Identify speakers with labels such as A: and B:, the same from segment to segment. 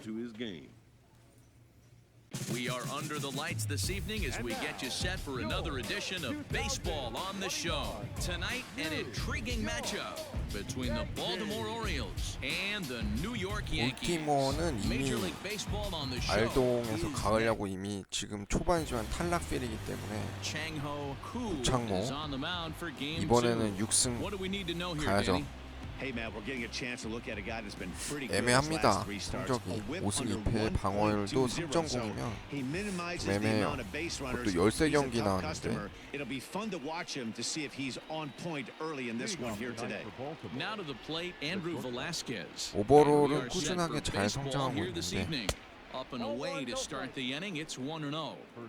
A: to his game.
B: We are under the lights this evening as we get you set for another edition of Baseball on the Show. Tonight, an intriguing matchup between the Baltimore Orioles and the New York Yankees.
C: 볼티모어는 이미
B: Major League Baseball on the Show
C: 알동에서
B: is
C: 가을 야구 이미 지금 초반이지만 탈락세이기 때문에
B: Chang-ho Koo
C: 구창모
B: is on the mound for game
C: 이번에는
B: 2.
C: 6승
B: What do we need to know here,
C: 가야죠.
B: Danny?
D: Hey man, we're getting a chance to look at a guy that's been pretty good.
C: 애매합니다. 성적이 5승 2패 방어율도 3.0이면 좀 애매해요. 그것도 13경기 나왔는데
D: It'll be fun to watch him to see if he's on point early in this one here today.
B: Now to the plate, Andrew Velasquez.
C: 오버롤은 꾸준하게 잘 성장하고 있는데
B: Up and away to start the inning. It's 1-0.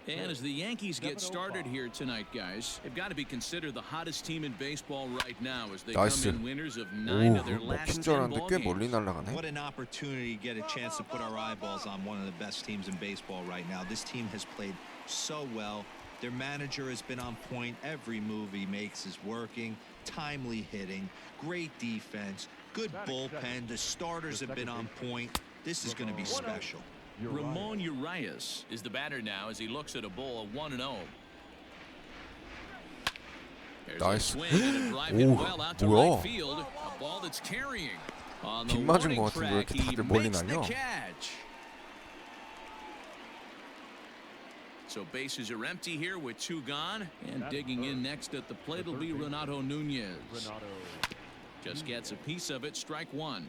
B: And as the Yankees get started here tonight, guys, they've got to be considered the hottest team in baseball right now as they come in winners of 9 of their last 10 ball
C: 꽤 멀리
B: games.
C: 날아가네.
E: What an opportunity to get a chance to put our eyeballs on one of the best teams in baseball right now. This team has played so well. Their manager has been on point. Every move he makes is working. Timely hitting, great defense, good bullpen. The starters have been on point. This is going to be special.
B: Ramon Urias is the batter now as he looks at a ball of 1-0. There's a swing and a drive hit well out to right field. A ball that's carrying. On the
C: 맞은
B: warning
C: 것 같은데 왜
B: track,
C: 이렇게
B: he
C: 다들 멀리
B: makes the
C: 날려?
B: catch. So bases are empty here with 2 gone, and digging in next at the plate will be Renato Nunez. Just gets a piece of it. Strike 1.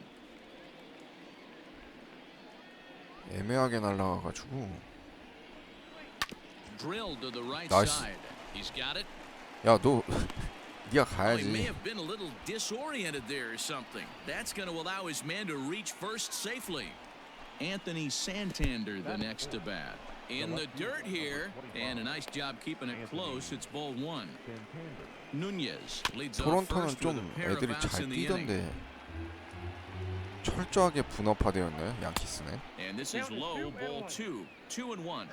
C: 애매하게 날아가가지고
B: Drilled to the right
C: 나이스.
B: side. He's got it.
C: 야 너 네가
B: Well, he may
C: 가야지.
B: have been a little disoriented there or something. That's going to allow his man to reach first safely. Anthony Santander the next to bat. In the dirt here, and a nice job keeping it close. It's ball 1. Nunez leads off
C: 토론토는
B: first with a
C: 좀
B: pair of
C: 애들이
B: outs
C: 잘
B: in the inning.
C: 뛰던데 철저하게 분업화되어 있나요? 양키스는?
B: And this is low, ball 2. 2-1.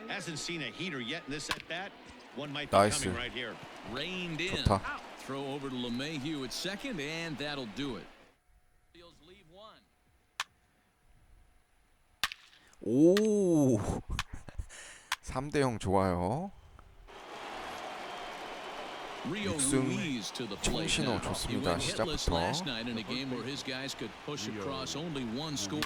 D: Hasn't seen a heater yet in this at bat. One might be
C: 나이스.
D: coming right here.
B: Reined in.
C: 좋다.
B: Throw over to LeMahieu at second, and that'll do it. Fields leave 1.
C: 오 3대0 좋아요.
B: Rio
C: 6승
B: Ruiz to the plate
C: 청신호
B: now. He
C: 좋습니다.
B: went hitless
C: 시작부터.
B: last night in a game where his guys could push across only 1 score.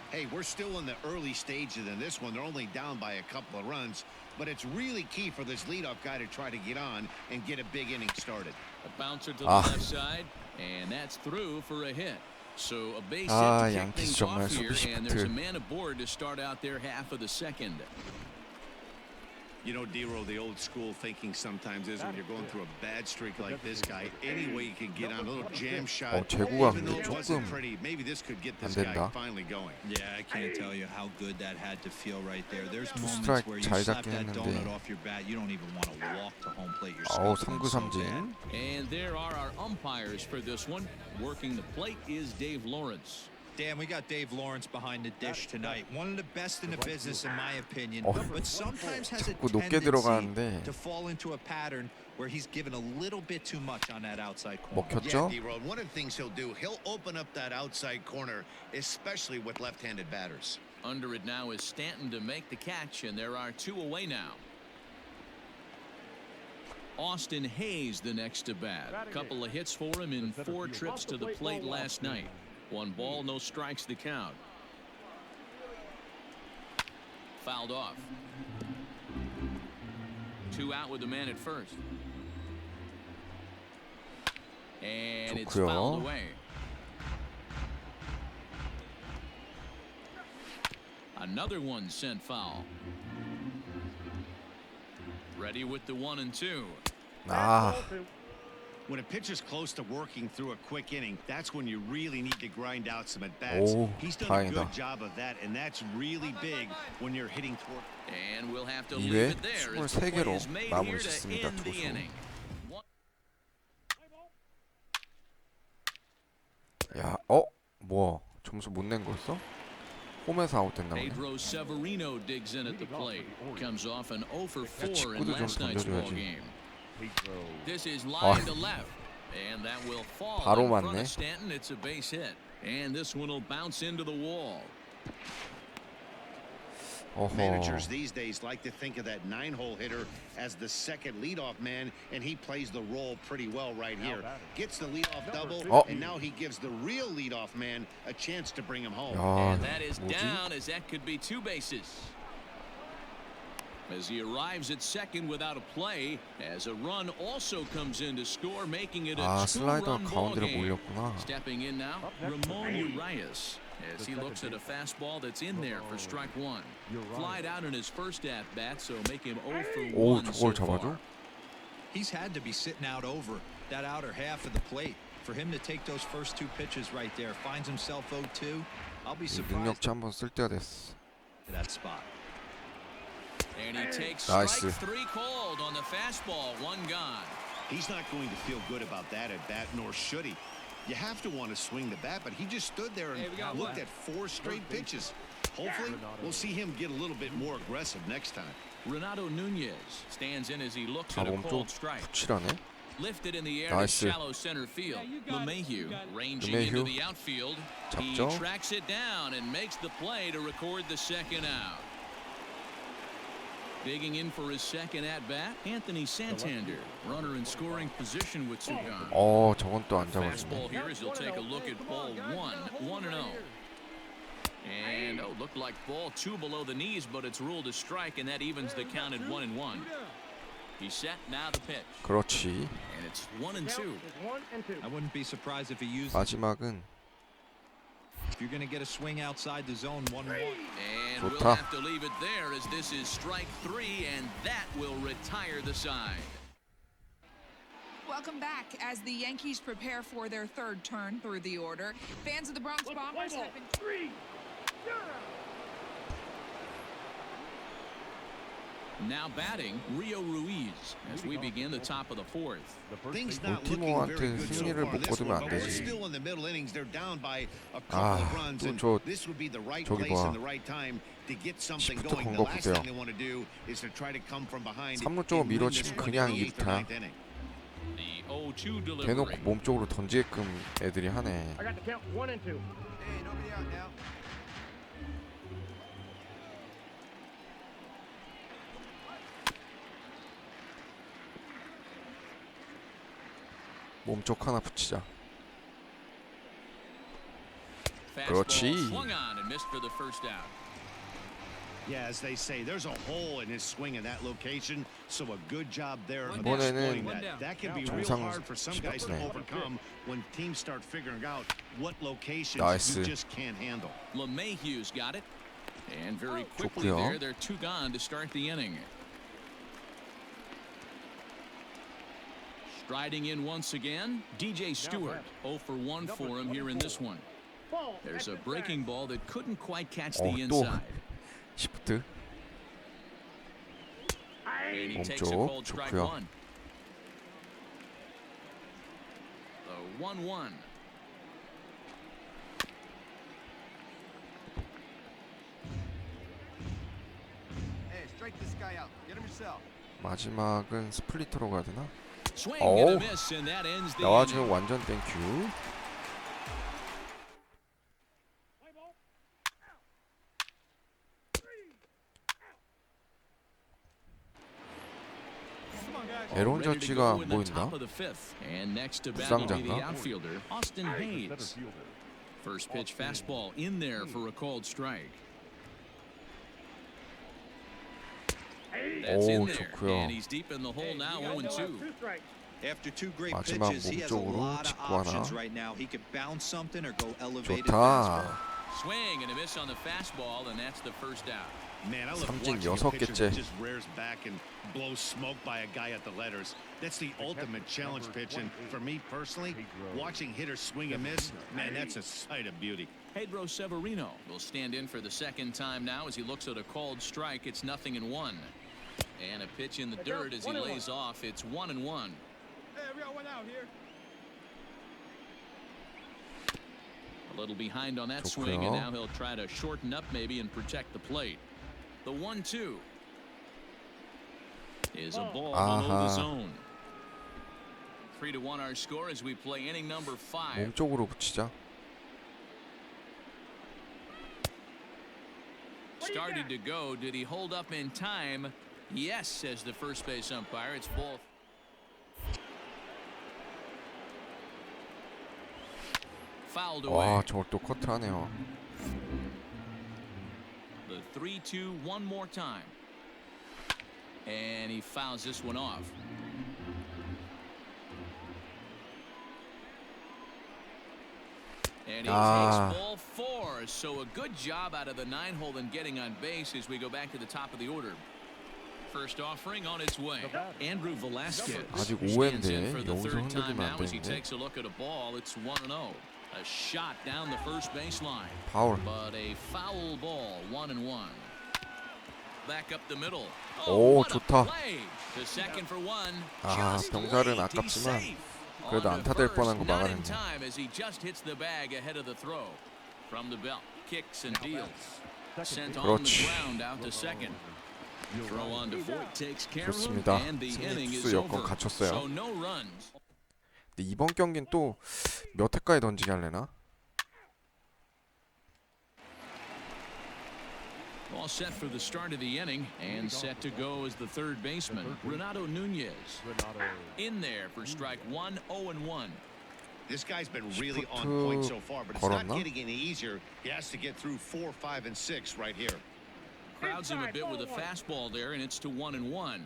D: Hey, we're still in the early stages in this one. They're only down by a couple of runs, but it's really key for this leadoff guy to try to get on and get a big inning started.
B: A bouncer to the left side, and that's through for a hit. So a base hit to kick
C: 양키스
B: things
C: 정말
B: off here,
C: 수비
B: and there's a
C: 시프트.
B: man aboard to start out their half of the second.
D: You know, D-Roll, the old school thinking sometimes is when you're going through a bad streak like this guy, any way you can get on a little jam shot,
C: 제구가
D: even though
C: 근데
D: it wasn't
C: 조금
D: pretty, maybe this could get
C: 안
D: this guy
C: 된다.
D: finally going.
E: Yeah, I can't tell you how good that had to feel right there. There's moments
C: 스트라이크
E: where you
C: 잘
E: slap
C: 잡긴
E: that
C: 했는데.
E: donut off your bat, you don't even want to walk to home plate
C: 아우
E: yourself.
C: 3구 삼진.
B: And there are our umpires for this one. Working the plate is Dave Lawrence.
E: Dan, we got Dave Lawrence behind the dish tonight. One of the best in the business, in my opinion. But sometimes has a
C: 자꾸 높게
E: tendency
C: 들어가는데
E: to fall into a pattern where he's given a little bit too much on that outside corner.
C: 먹혔죠?
D: Yeah, D-Roll, one of the things he'll do, he'll open up that outside corner, especially with left-handed batters.
B: Under it now is Stanton to make the catch, and there are 2 away now. Austin Hayes the next to bat. A couple of hits for him in 4 trips to the plate last night. 1 ball, no strikes the count. Fouled off. 2 out with the man at first. And it's
C: 좋고요.
B: fouled away. Another one sent foul. Ready with the 1 and 2.
C: 아
D: When a pitcher's close to working through a quick inning, that's when you really need to grind out some at-bats.
C: 오,
D: He's done a
C: 다행이다.
D: good job of that, and that's really big when you're hitting toward.
B: And we'll have to leave
C: 2회
B: it there as the
C: 23개로
B: play is made
C: 마무리
B: here to
C: 짓습니다.
B: end the
C: 투수.
B: inning.
C: 야 뭐야 점수 못 낸 거였어? 홈에서 아웃됐나 보네.
B: Pedro Severino digs in at the plate. Comes off an 0 for 4 in
C: 직구도 좀
B: last night's ball
C: 던져줘야지.
B: game. This is line to left, and that will fall
C: 바로
B: in front
C: 맞네.
B: of Stanton. It's a base hit, and this one will bounce into the wall.
D: Managers
C: 어허.
D: these days like to think of that 9-hole hitter as the second leadoff man, and he plays the role pretty well right here. Gets the leadoff double, and now he gives the real leadoff man a chance to bring him home.
C: 야,
B: And that is
C: 뭐지?
B: down, as that could be 2 bases. As he arrives at second without a play, as a run also comes in to score, making it a
C: 아, 슬라이더가
B: 2-run ball
C: 가운데로
B: game.
C: 몰렸구나.
B: Stepping in now, Ramon Urias, as he looks at a fastball that's in there for strike 1. Flied out in his first at-bat, so make him 0 for 1
C: 오,
B: so
C: 저걸 잡아줘?
B: far.
E: He's had to be sitting out over that outer half of the plate. For him to take those first 2 pitches right there, finds himself 0-2. I'll be
C: 이
E: surprised
C: 능력치 한번 쓸 때가 됐어.
E: to that spot.
B: And he takes
C: Nice.
B: strike 3 called on the fastball, 1 gone.
D: He's not going to feel good about that at bat, nor should he. You have to want to swing the bat, but he just stood there and looked at 4 straight pitches. Hopefully, we'll see him get a little bit more aggressive next time.
B: Renato Nunez stands in as he looks
C: 자,
B: at a
C: 몸 좀
B: cold strike.
C: 붙이라네.
B: Lifted in the air
C: Nice.
B: to shallow center field. LeMahieu ranging
C: LeMahieu.
B: into the outfield. He
C: 잡죠.
B: tracks it down and makes the play to record the second out. Digging in for his second at-bat, Anthony Santander, runner in scoring position with 2 gone.
C: 저건 또 안
B: Fastball
C: 잡아주네.
B: here as he'll take a look at ball 1-0. And looked like ball 2 below the knees, but it's ruled a strike, and that evens the count at 1-1. He's set, now the pitch,
C: 그렇지.
B: and it's 1-2.
E: I wouldn't be surprised if he used
C: 마지막은
E: if you're going to get a swing outside the zone 1-1.
B: And we'll
C: 좋다.
B: have to leave it there as this is strike 3, and that will retire the side.
A: Welcome back as the Yankees prepare for their 3rd turn through the order. Fans of the Bronx Bombers have been...
B: Now batting, Rio Ruiz as we begin the top of the 4th.
D: Things not looking very
C: 울티모한테
D: good so
C: 승리를
D: far
C: 못
D: in this
C: 거두면
D: one,
C: 안
D: but we're
C: 되지.
D: still in the middle innings. They're down by a couple of runs,
C: 또
D: and
C: 저
D: this would be the right
C: 저기
D: place
C: 봐.
D: and the right time to get something
C: 시프트
D: going.
C: 건
D: The
C: 거
D: last
C: 보세요.
D: thing they want to do is to try to come from behind.
C: 3루 쪽으로
D: and win this
C: 밀어치면
D: one
C: 그냥
D: in the 8th or
C: 2루타.
D: 9th inning.
B: The 0-2 delivery.
C: 대놓고 몸 쪽으로 던지게끔 애들이 하네.
F: I got the count 1 and 2.
E: Hey, nobody out now.
C: 몸 쪽 하나 붙이자.
B: Fastball
C: 그렇지.
B: swung on and missed for the first out.
D: Yeah, as they say, there's a hole in his swing in that location, so a good job there of
C: 이번에는
D: exploiting that. That can be real
C: 정상
D: hard for some guys to
C: 시프트네.
D: overcome when teams start figuring out what locations
C: 나이스.
D: you just can't handle.
B: LeMahieu's got it. And very quickly
C: 좋고요.
B: there, they're 2 gone to start the inning. Striding in once again, DJ Stewart. 0 for 1 for him here in this one. There's a breaking ball that couldn't quite catch the
C: 또
B: inside.
C: 시프트.
B: And he takes a
C: 몸쪽
B: cold strike
C: 좋고요.
B: 1. The 1-1.
E: Hey, strike this guy out. Get him yourself.
C: 마지막은 스플리터로 가야 되나?
B: Swing
C: 어우.
B: and a miss, and that ends the
C: 나와주면
B: inning.
C: 완전 땡큐. 에론
B: Ready to
C: 저치가
B: go
C: 안
B: in the
C: 보인다.
B: top of the 5th. And next to bat will be the
C: 부상자인가?
B: outfielder, Austin Hayes. First pitch fastball in there for a called strike. That's in
C: 오,
B: there.
C: 좋고요.
B: And he's deep in the hole now, 0-2.
E: After 2 great
C: 마지막
E: pitches, he has a
C: 몸쪽으로
E: lot of
C: 직구 하나.
E: options right now. He could bounce something or go elevated
C: 좋다.
E: fastball.
B: Swing and a miss on the fastball, and that's the first out.
D: Man, I love
C: 삼진
D: watching a pitcher
C: 6개째.
D: that just rears back and blows smoke by a guy at the letters. That's the ultimate challenge pitch, and for me personally, watching hitters swing and miss, man, that's a sight of beauty.
B: Pedro Severino will stand in for the second time now as he looks at a called strike. It's 0-1. And a pitch in the dirt as he lays off. It's 1-1.
F: Hey, we got one out here.
B: A little behind on that
C: 좋고요.
B: swing, and now he'll try to shorten up maybe and protect the plate. The 1-2 is a ball below the
C: 아하.
B: zone. 3-1 our score as we play inning number 5.
C: 몸 쪽으로 붙이자.
B: started to go. Did he hold up in time? Yes, says the first base umpire. It's ball. Fouled away.
C: 와, 저걸 또 커트하네요.
B: The 3-2 one more time. And he fouls this one off. And he takes ball 4. So a good job out of the 9-hole in getting on base as we go back to the top of the order. First offering on its way. Andrew Velasquez
C: 아직
B: stands
C: 5회인데
B: in for the
C: 여기서
B: third time
C: 흔들리면 안
B: now as he
C: 되는데.
B: takes a look at a ball. It's 1-0. A shot down the first baseline.
C: 파울.
B: But a foul ball, 1-1. Back up the middle.
C: 오,
B: what a
C: 좋다.
B: play. The second for one.
C: 아,
B: Just
C: 병살은
B: late. He's
C: 아깝지만
B: safe.
C: 그래도
B: On to
C: 안타 될
B: first,
C: 뻔한 거
B: not in
C: 막아냈네.
B: time as he just hits the bag ahead of the throw. From the belt, kicks and deals. Sent on the
C: 그렇지.
B: ground out to second. Throw on to Voigt takes care of him,
C: 좋습니다.
B: and the
C: 승리
B: inning is
C: 투수 여건
B: over.
C: 갖췄어요.
B: So no runs.
C: 근데 이번 경기는 또 몇 회까지 던지게 할래나?
B: All set for the start of the inning and set to go as the third baseman, Renato Nunez. In there for strike 1, 0-1.
D: This guy's been really on point so far, but it's not getting any easier. He has to get through 4, 5, and 6 right here.
B: Crowds him a bit with a fastball there, and it's to 1-1.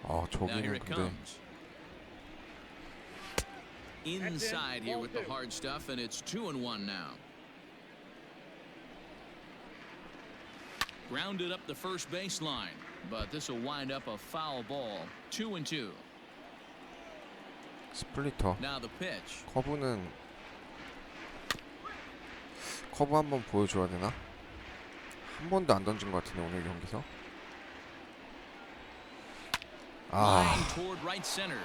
C: 아,
B: Now here
C: 저기는
B: it
C: 근데
B: comes. Inside here with the hard stuff, and it's 2-1 now. Grounded up the first baseline, but this will wind up a foul ball. 2-2.
C: 스플리터.
B: Now the pitch.
C: 커브는 커브 한번 보여줘야 되나? 한 번도 안 던진 것 같은데 오늘 경기에서.
B: Line toward right center,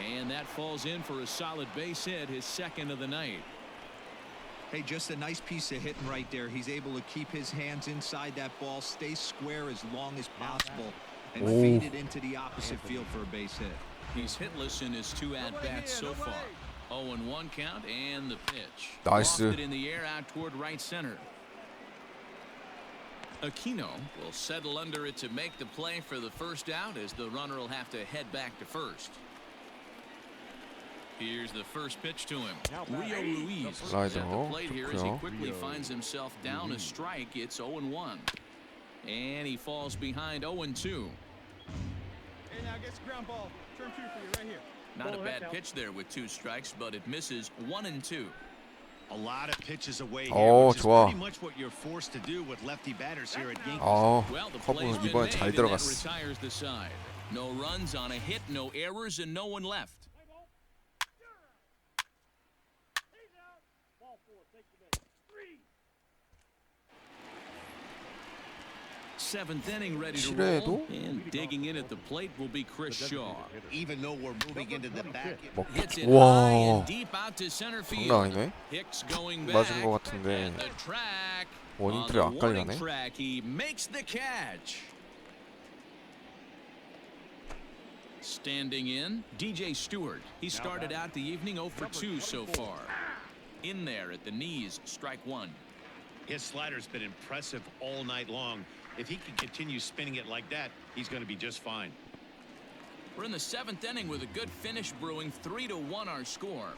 B: and that falls in for a solid base hit, his second of the night.
E: Hey, just a nice piece of hitting right there. He's able to keep his hands inside that ball, stay square as long as possible, and feed it into the opposite field for a base hit.
B: He's hitless in his 2 at-bats so far. 0-1 count and the pitch.
C: 나이스.
B: Lofted in the air out toward right center. Aquino will settle under it to make the play for the first out as the runner will have to head back to first. Here's the first pitch to him. Rio Ruiz is at the plate here as he quickly finds himself down a strike. It's 0-1. And he falls behind 0-2.
F: Hey, now get the ground ball. Turn 2 for you right here.
B: Not a bad pitch there with 2 strikes, but it misses 1-2.
D: A lot of pitches away here,
C: 오,
D: which is
C: 좋아.
D: pretty much what you're forced to do with lefty batters here at Yankees.
B: Well, the
C: 커브
B: play's been
C: 이번에
B: made,
C: 잘
B: and that
C: 들어갔어.
B: retires the side. No runs on a hit, no errors, and no one left. Seventh inning ready to roll, and digging in at the plate will be Chris Shaw.
D: Even though we're moving into the back.
B: Hits it
C: 와,
B: high and deep out to center field.
C: 장난 아니네.
B: Hicks going
C: 맞은
B: back.
C: 것 같은데
B: And the track.
C: 워닝
B: On
C: 트랙
B: the
C: 앞까지
B: warning
C: 가네.
B: track, he makes the catch. Standing in, DJ Stewart. He started out the evening 0 for 2 so far. In there at the knees, strike 1.
D: His slider's been impressive all night long. If he can continue spinning it like that, he's going to be just fine.
B: We're in the 7th inning with a good finish brewing. 3-1 our score.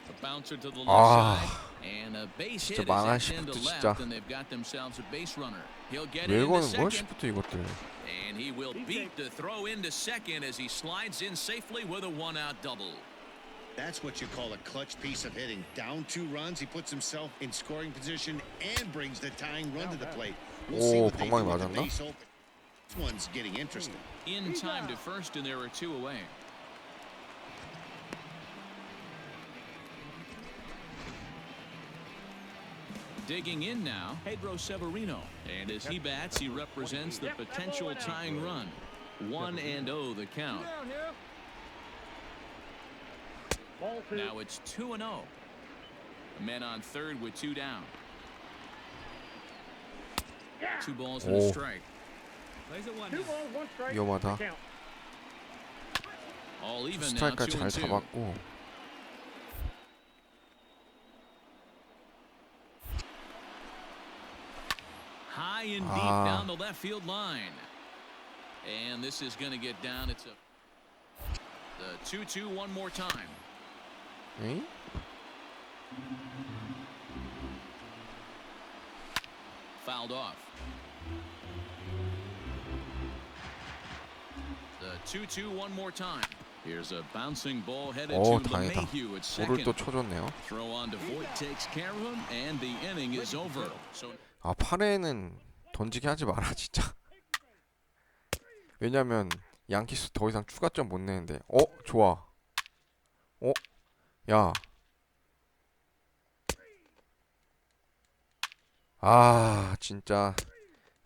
B: A bouncer to the left side and a base hit is into left, and they've got themselves a base runner. He'll get it into second, and he will beat the throw into second as he slides in safely with a 1-out double.
D: That's what you call a clutch piece of hitting. Down 2 runs, he puts himself in scoring position and brings the tying run to the plate. We'll see what they do with the base open. This one's getting interesting.
B: In time to first, and there are 2 away. Digging in now, Pedro Severino. And as he bats, he represents the potential tying run. 1-0 the count. Now it's 2-0. Men on third with 2 down. 2 balls and a strike.
C: 위험하다.
B: All even now,
C: 스트라이크까지 잘
B: 2-2. and deep down the left field line. And this is going to get down. It's the 2-2 one more time.
C: 응?
B: Fouled off. The 2-2 one more time. Here's a bouncing ball headed to
C: 다행이다.
B: LeMahieu at
C: 볼을 또
B: second.
C: 쳐줬네요.
B: Throw on to Voigt takes care of him, and the inning is over. So
C: 8회에는 던지게 하지 마라 진짜. 왜냐면 양키스 더 이상 추가점 못 내는데. 좋아. 야. 진짜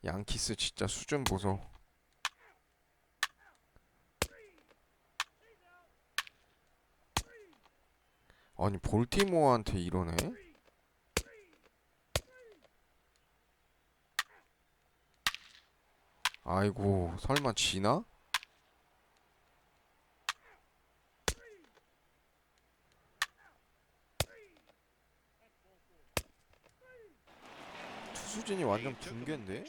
C: 양키스 진짜 수준 보소. 아니 볼티모어한테 이러네. 아이고 설마 지나? 투수진이 완전 붕괴인데?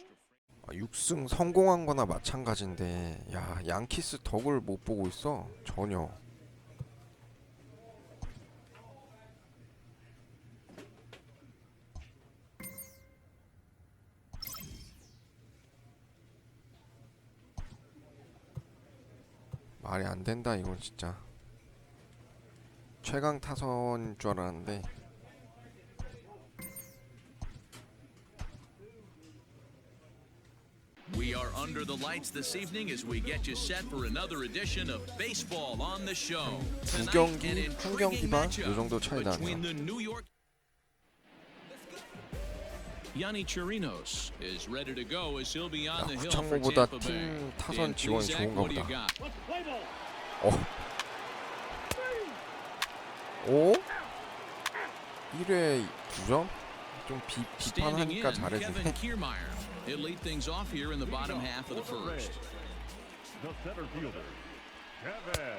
C: 6승 성공한 거나 마찬가지인데 야 양키스 덕을 못 보고 있어 전혀. 말이 안 된다 이건 진짜. 최강 타선인 줄 알았는데.
B: we are under the lights this evening as we get you set for another edition of baseball on the show.
C: 두
B: Tonight,
C: 경기,
B: an
C: 한
B: intriguing
C: 경기 반?
B: matchup
C: 요 정도 차이
B: between
C: 나네요.
B: the New York. Yanni Chirinos is ready to go as he'll be on the hill for
C: 구창모보다
B: Tampa Bay.
C: 팀 타선
B: Dan
C: 지원이
B: Plesac,
C: 좋은가
B: what do you
C: 보다.
B: got?
C: 1회 9점? 좀
B: Standing
C: 비판하니까
B: in, Kevin
C: 잘해주네.
B: Kiermaier. He'll lead things off here in the bottom half of the first.
F: The center fielder, Kevin.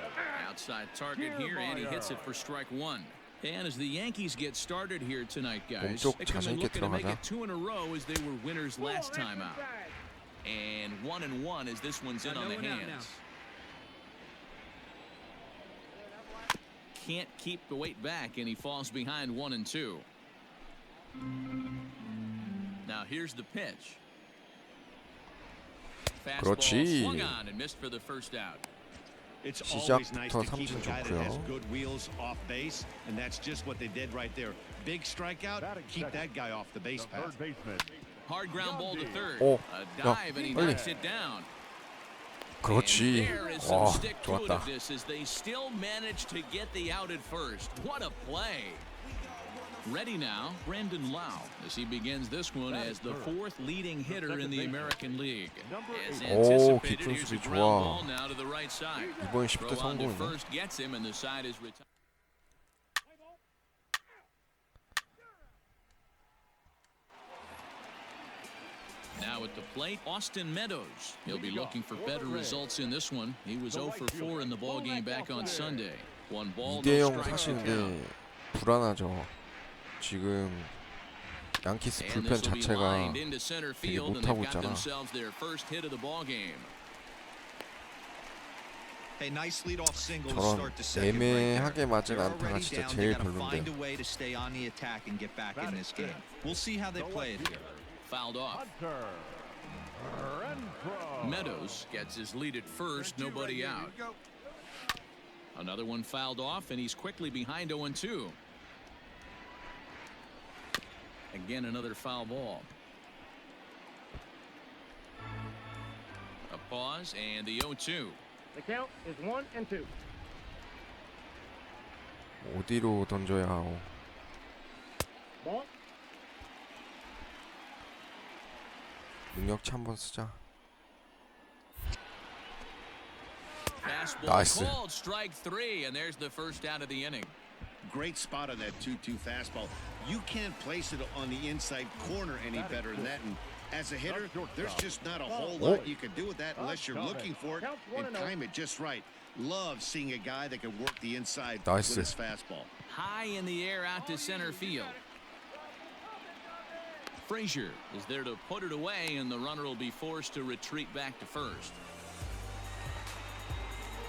B: Outside target here, and he hits it for strike one. And as the Yankees get started here tonight, guys,
C: 몸쪽
B: they come
C: 자신
B: in
C: 있게
B: looking to make
C: 들어가자.
B: it 2 in a row as they were winners last time out. And 1-1 as this one's in on the hands. Can't keep the weight back, and he falls behind 1-2. Now here's the pitch. Fastball
C: 그렇지.
B: swung on and missed for the first out.
D: It's always nice
C: 시작부터
D: to keep a
C: 삼진
D: guy that has
C: 좋고요.
D: good wheels off base, and that's just what they did right there. Big strikeout, keep that guy off the base
F: The
D: path.
F: third baseman.
B: Hard ground ball to third.
C: 오,
B: A
C: 야,
B: dive and he
C: 빨리.
B: knocks it down.
C: 그렇지.
B: And there is some stick to
C: 좋았다.
B: this as they still manage to get the out at first. What a play. Ready now, Brandon Lau, as he begins this one as the fourth leading hitter in the American League. As anticipated,
C: 깊은
B: here's a
C: 수비
B: ground
C: 좋아.
B: ball now to the right side.
C: 이번 10대
B: Throw on to
C: 성공이네.
B: first gets him, and the side is retired. Now at the plate, Austin Meadows. He'll be looking for better results in this one. He was 0 for 4 in the ballgame back on Sunday. One ball, no
C: 2대0
B: strikes to count.
C: 사실인데 불안하죠. 지금 양키스
B: And
C: 불펜
B: this will be
C: 자체가
B: lined into center
C: 되게
B: field, and
C: 못하고
B: they've got
C: 있잖아.
B: themselves their first hit of the ball game.
E: Hey, nice leadoff single to
C: 저런
E: start the second right there.
C: 애매하게 맞은
E: They're
C: 안타가
E: already
C: 진짜
E: down. They
C: 제일
E: gotta find a
C: 별론데.
E: way to stay on the attack and get back in this game. We'll see how they play it here.
B: Fouled off.
F: Hunter. Renfroe.
B: Meadows gets his lead at first, nobody out. Another one fouled off, and he's quickly behind 0-2. Again, another foul ball. A pause, and the 0-2.
G: The count is 1-2.
C: 어디로 던져야 하오.
G: Ball.
C: 능력치 한번 쓰자.
B: Fastball
C: Nice.
B: called, strike 3, and there's the first out of the inning.
D: Great spot on that 2-2 fastball. You can't place it on the inside corner any better than that. And as a hitter, there's just not a whole lot you can do with that unless you're looking for it and time it just right. Love seeing a guy that can work the inside
C: Nice.
D: with his fastball.
B: High in the air out to center field. Frazier is there to put it away, and the runner will be forced to retreat back to first.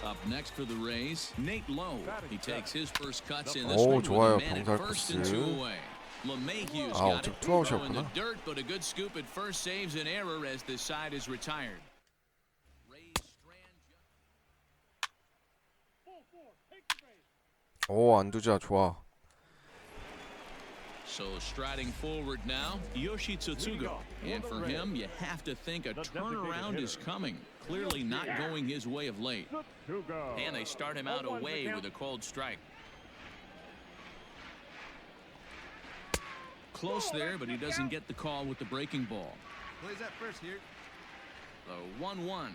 B: Up next for the Rays, Nate Lowe. He takes his first cuts in this
C: 오,
B: one with
C: 좋아요,
B: a man at first and two
C: 병살
B: away. LeMahieu's
C: 아,
B: got it.
C: 어차피
B: Throw in the
C: 투아웃이었구나.
B: dirt, but a good scoop at first saves an error as the side is retired.
C: 오, 안두자 좋아.
B: So striding forward now, Yoshi Tsutsugo. And for him, you have to think a turnaround is coming. Clearly not going his way of late. And they start him out away with a cold strike. Close there, but he doesn't get the call with the breaking ball.
F: Plays that first here.
B: The 1-1.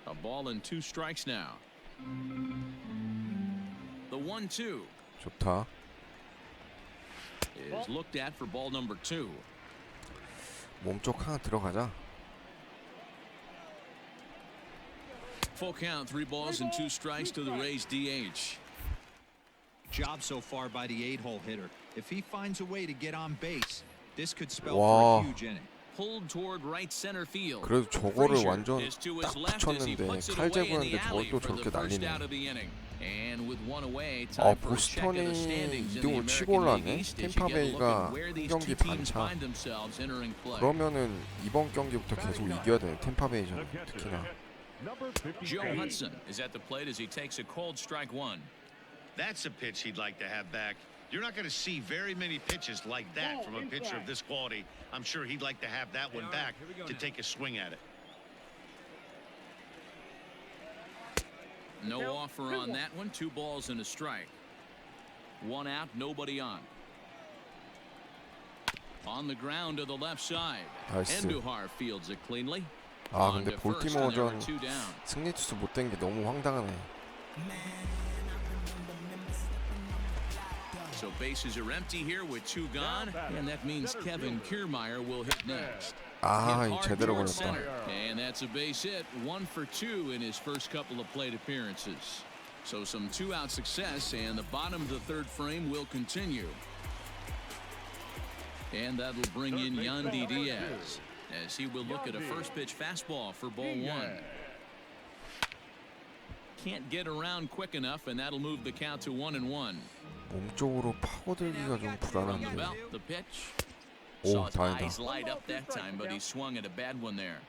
B: A ball and 2 strikes now. The 1-2
C: 좋다.
B: is looked at for ball number 2.
C: 몸쪽 하나 들어가자.
B: Full count, 3 balls and 2 strikes to the Rays DH.
E: Job so far by the 8-hole hitter. If he finds a way to get on base, this could spell
C: 와.
E: for a huge inning.
B: Pulled toward right center field.
C: 그래도 저거를
B: Frazier
C: 완전
B: is to
C: 딱
B: his left as he
C: 붙였는데
B: puts it
C: 칼
B: away in the
C: 재고였는데
B: alley
C: 저걸 또
B: for the
C: 저렇게
B: first
C: 날리네.
B: out of the inning. And with one away,
C: 아,
B: time for a check of the
C: 보스턴이
B: standings in the
C: 이등을 치고
B: American League
C: 올라네.
B: East as you
C: 템파
B: get a look
C: 베이가
B: at where these
C: 한
B: two
C: 경기
B: teams
C: 반차.
B: find themselves entering play.
C: 그러면은 이번 경기부터 계속 이겨야 돼. 템파 베이전 특히나.
B: Joe Hudson is at the plate as he takes a cold strike 1.
D: That's a pitch he'd like to have back. You're not going to see very many pitches like that from a pitcher of this quality. I'm sure he'd like to have that one back to take a swing at it.
B: No offer on that one. 2 balls and a strike. 1 out, nobody on. On the ground to the left side.
C: 나이스.
B: Andujar fields it cleanly.
C: 아,
B: On
C: 근데
B: to first, and there
C: 볼티모어전
B: are 2 down.
C: 승리 투수 못 된 게 너무 황당하네.
B: So bases are empty here with 2 gone, and that means Kevin Kiermaier will hit next.
C: 아,
B: Hit
C: 이
B: hard
C: 제대로
B: toward
C: 걸렸다.
B: center. And that's a base hit, 1 for 2 in his first couple of plate appearances. So some 2-out success, and the bottom of the 3rd frame will continue. And that'll bring in Yandy Diaz as he will look at a first pitch fastball for ball 1. Can't get around quick enough, and that'll move the count to 1-1.
C: 몸쪽으로 파고들기가 좀
B: From the
C: 불안한데.
B: belt, the pitch.
C: 오,
B: Saw his
C: 다행이다.
B: eyes light up that time, but he swung at a bad one there.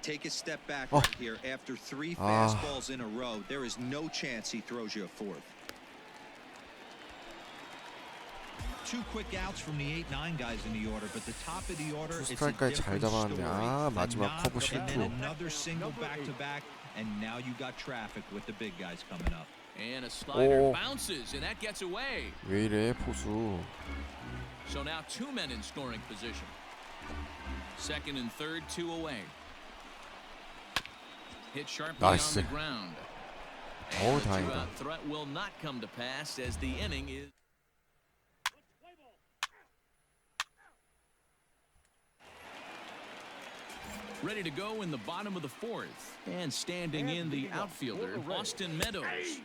E: Take a step back
C: Oh.
E: right here. After 3
C: Ah.
E: fastballs in a row, there is no chance he throws you a 4th. 2 quick outs from the 8-9 guys in the order, but the top of the order, it's a
C: 스트라이크까지 잘
E: different
C: 잡았는데,
E: story.
C: 아,
E: A
C: 마지막
E: knock
C: 커브
E: and then
C: 실패.
E: another single back-to-back, and now you got traffic with the big guys coming up.
B: And a slider
C: 오.
B: bounces, and that gets away.
C: 왜 이래 포수.
B: So now 2 men in scoring position. 2nd and 3rd, 2 away. Hit sharply on
C: 나이스.
B: the ground.
C: 어우,
B: And the
C: 다행이다.
B: 2-out threat will not come to pass as the inning is. Ready to go in the bottom of the 4th. And standing in the outfielder, Austin Meadows.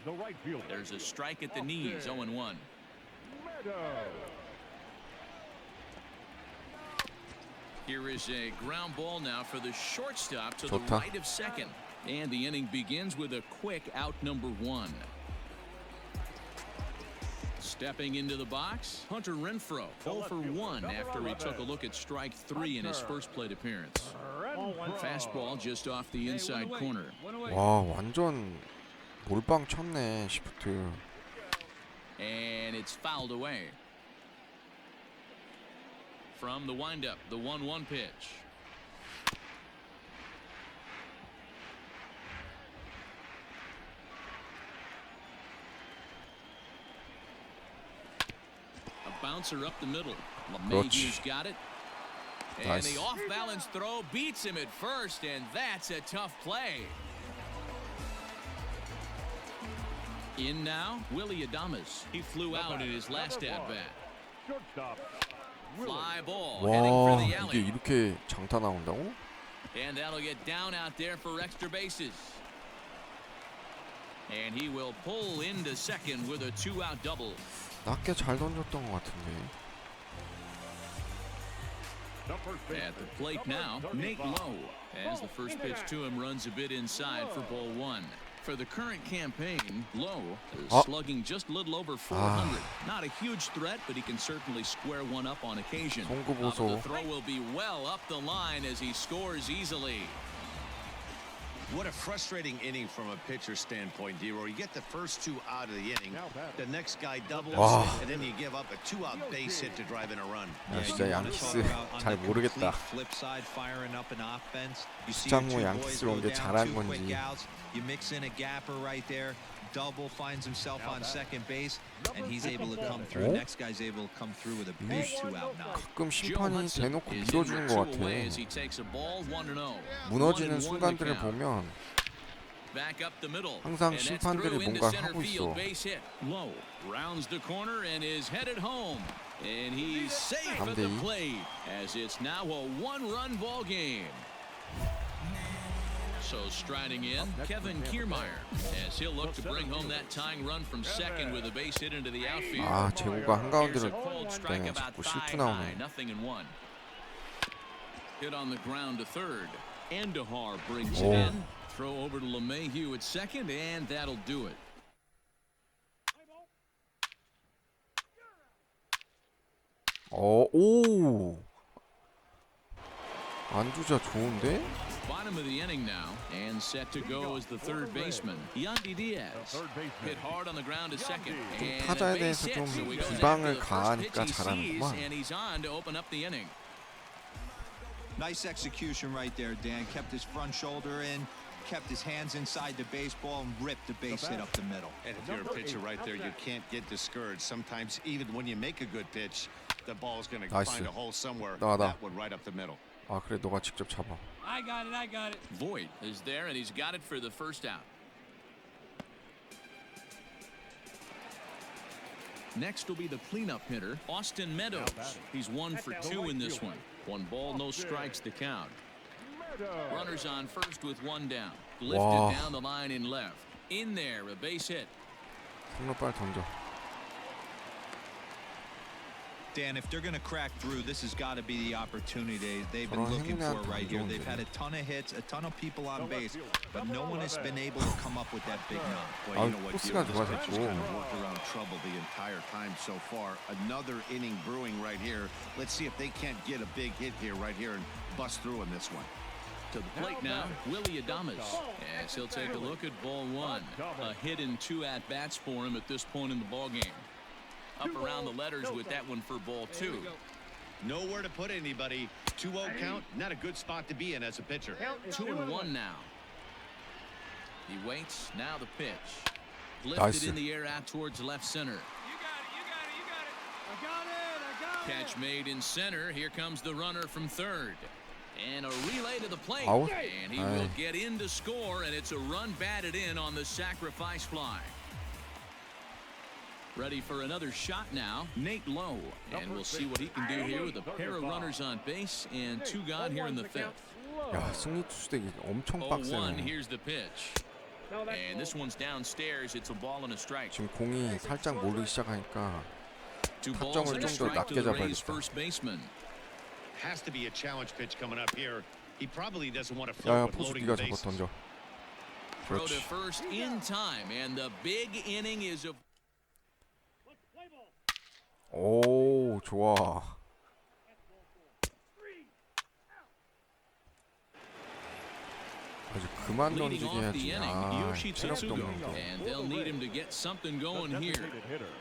B: There's a strike at the knees, 0-1. Here is a ground ball now for the shortstop to the
C: 좋다.
B: right of 2nd. And the inning begins with a quick out number 1. Stepping into the box, Hunter Renfroe, 0 for 1 after he took a look at strike 3 in his first plate appearance. Fastball just off the inside corner.
C: 와, 완전 몰빵 쳤네, 시프트.
B: And it's fouled away. From the windup, the 1-1 pitch. A bouncer up the middle. LeMahieu's got it. And
C: Nice.
B: the off-balance throw beats him at first, and that's a tough play. In now, Willie Adames. He flew out in his last at-bat. Fly ball heading for
C: 와,
B: the
C: 이게
B: alley.
C: 이렇게 장타 나온다고?
B: And that'll get down out there for extra bases. And he will pull into 2nd with a 2-out double.
C: 낮게 잘 던졌던 것 같은데.
B: At the plate now, Nate Lowe, as the first pitch to him runs a bit inside for ball one. For the current campaign, Lowe is slugging just a little over 400. Not a huge threat, but he can certainly square one up on occasion. The throw will be well up the line as he scores easily.
D: What a frustrating inning from a pitcher standpoint, D-Roy. You get the first two out of the inning, the next guy doubles, and then you give up a two-out base hit to drive in a run.
C: 야, 진짜 양키스 잘 모르겠다. 구창모 양키스로 온 게 잘한 건지.
E: You mix in a gapper right there. Double finds himself on second base, and he's able to come through. Next guy's able to come through with a big two-out knock.
C: 가끔 심판이 대놓고 밀어주는 것 같아. 무너지는 순간들을 보면 항상 심판들이 뭔가 하고 있어.
B: Low rounds the corner and is headed home, and he's safe at the plate as it's now a one-run ball game. So striding in, Kevin Kiermaier, as he'll look to bring home that tying run from second with a base hit into the outfield.
C: 아, 제구가 한가운데로 때문에 자꾸 실투 나오네.
B: Nothing in one. Hit on the ground to third. Andujar brings it in. Throw over to LeMahieu at second, and that'll do it.
C: 오. 안주자 좋은데?
B: Bottom of the inning now, and set to go as the third baseman, Yandy Diaz. Hit hard on the ground to second, and
C: 타자에 대해서 좀 비방을 가하니까 잘하는구만.
B: And he's on to open up the inning.
E: Nice execution right there, Dan. Kept his front shoulder in, kept his hands inside the baseball, and ripped the base hit up the middle.
D: And if you're a pitcher right there, you can't get discouraged. Sometimes, even when you make a good pitch, the ball's going to find a hole somewhere. That one right up the middle.
C: 아, 그래, 너가 직접 잡아.
F: I got it.
B: Voit is there, and he's got it for the first out. Next will be the cleanup hitter, Austin Meadows. He's 1 for 2 in this one. 1 ball, no strikes to count. Runners on first with 1 down. Lifted down the line in left. In there, a base hit.
C: 손으로 빨리 던져.
E: Dan, if they're going to crack through, this has got to be the opportunity they've been looking for right here. They've had a ton of hits, a ton of people on base, but no one has been able to come up with that big knock.
D: Well, you know what, this pitcher's kind of worked around trouble the entire time so far. Another inning brewing right here. Let's see if they can't get a big hit here right here and bust through in this one.
B: To the plate now, Willie Adames, as he'll take a look at ball 1. A hit in 2 at-bats for him at this point in the ballgame. Up around the letters with that one for ball 2.
D: Nowhere to put anybody. 2-0 count, not a good spot to be in as a pitcher.
B: 2-1 now. He waits, now the pitch. Lifted in the air out towards left center.
F: You got it.
B: Catch made in center. Here comes the runner from third. And a relay to the plate. And he will get in to score, and it's a run batted in on the sacrifice fly. Ready for another shot now, Nate Lowe. And we'll see what he can do here with a pair of runners on base and 2 gone here in the 5th.
C: 야, 승리 투수대기 엄청
B: 0-1,
C: 빡세네.
B: here's the pitch. And this one's downstairs. It's a ball and a strike.
C: 지금 공이 살짝 몰리기 시작하니까
B: 2 balls
C: 타점을
B: and a
C: 좀 더
B: strike
C: 낮게
B: to the Rays
C: 잡아야겠다.
B: first baseman.
D: Has to be a challenge pitch coming up here. He probably doesn't want to
C: 야야,
D: float with
C: 포수
D: loading
C: 네가
D: the
C: 저거
D: bases.
C: 던져.
B: Throw to
C: 그렇지.
B: first in time, and the big inning is a.
C: 오, 좋아. 아주 그만
B: Leading
C: 던지게
B: off the
C: 해야지.
B: inning,
C: 아,
B: Yoshi
C: 체력도
B: Tsutsugo,
C: 없는데.
B: and they'll need him to get something going here.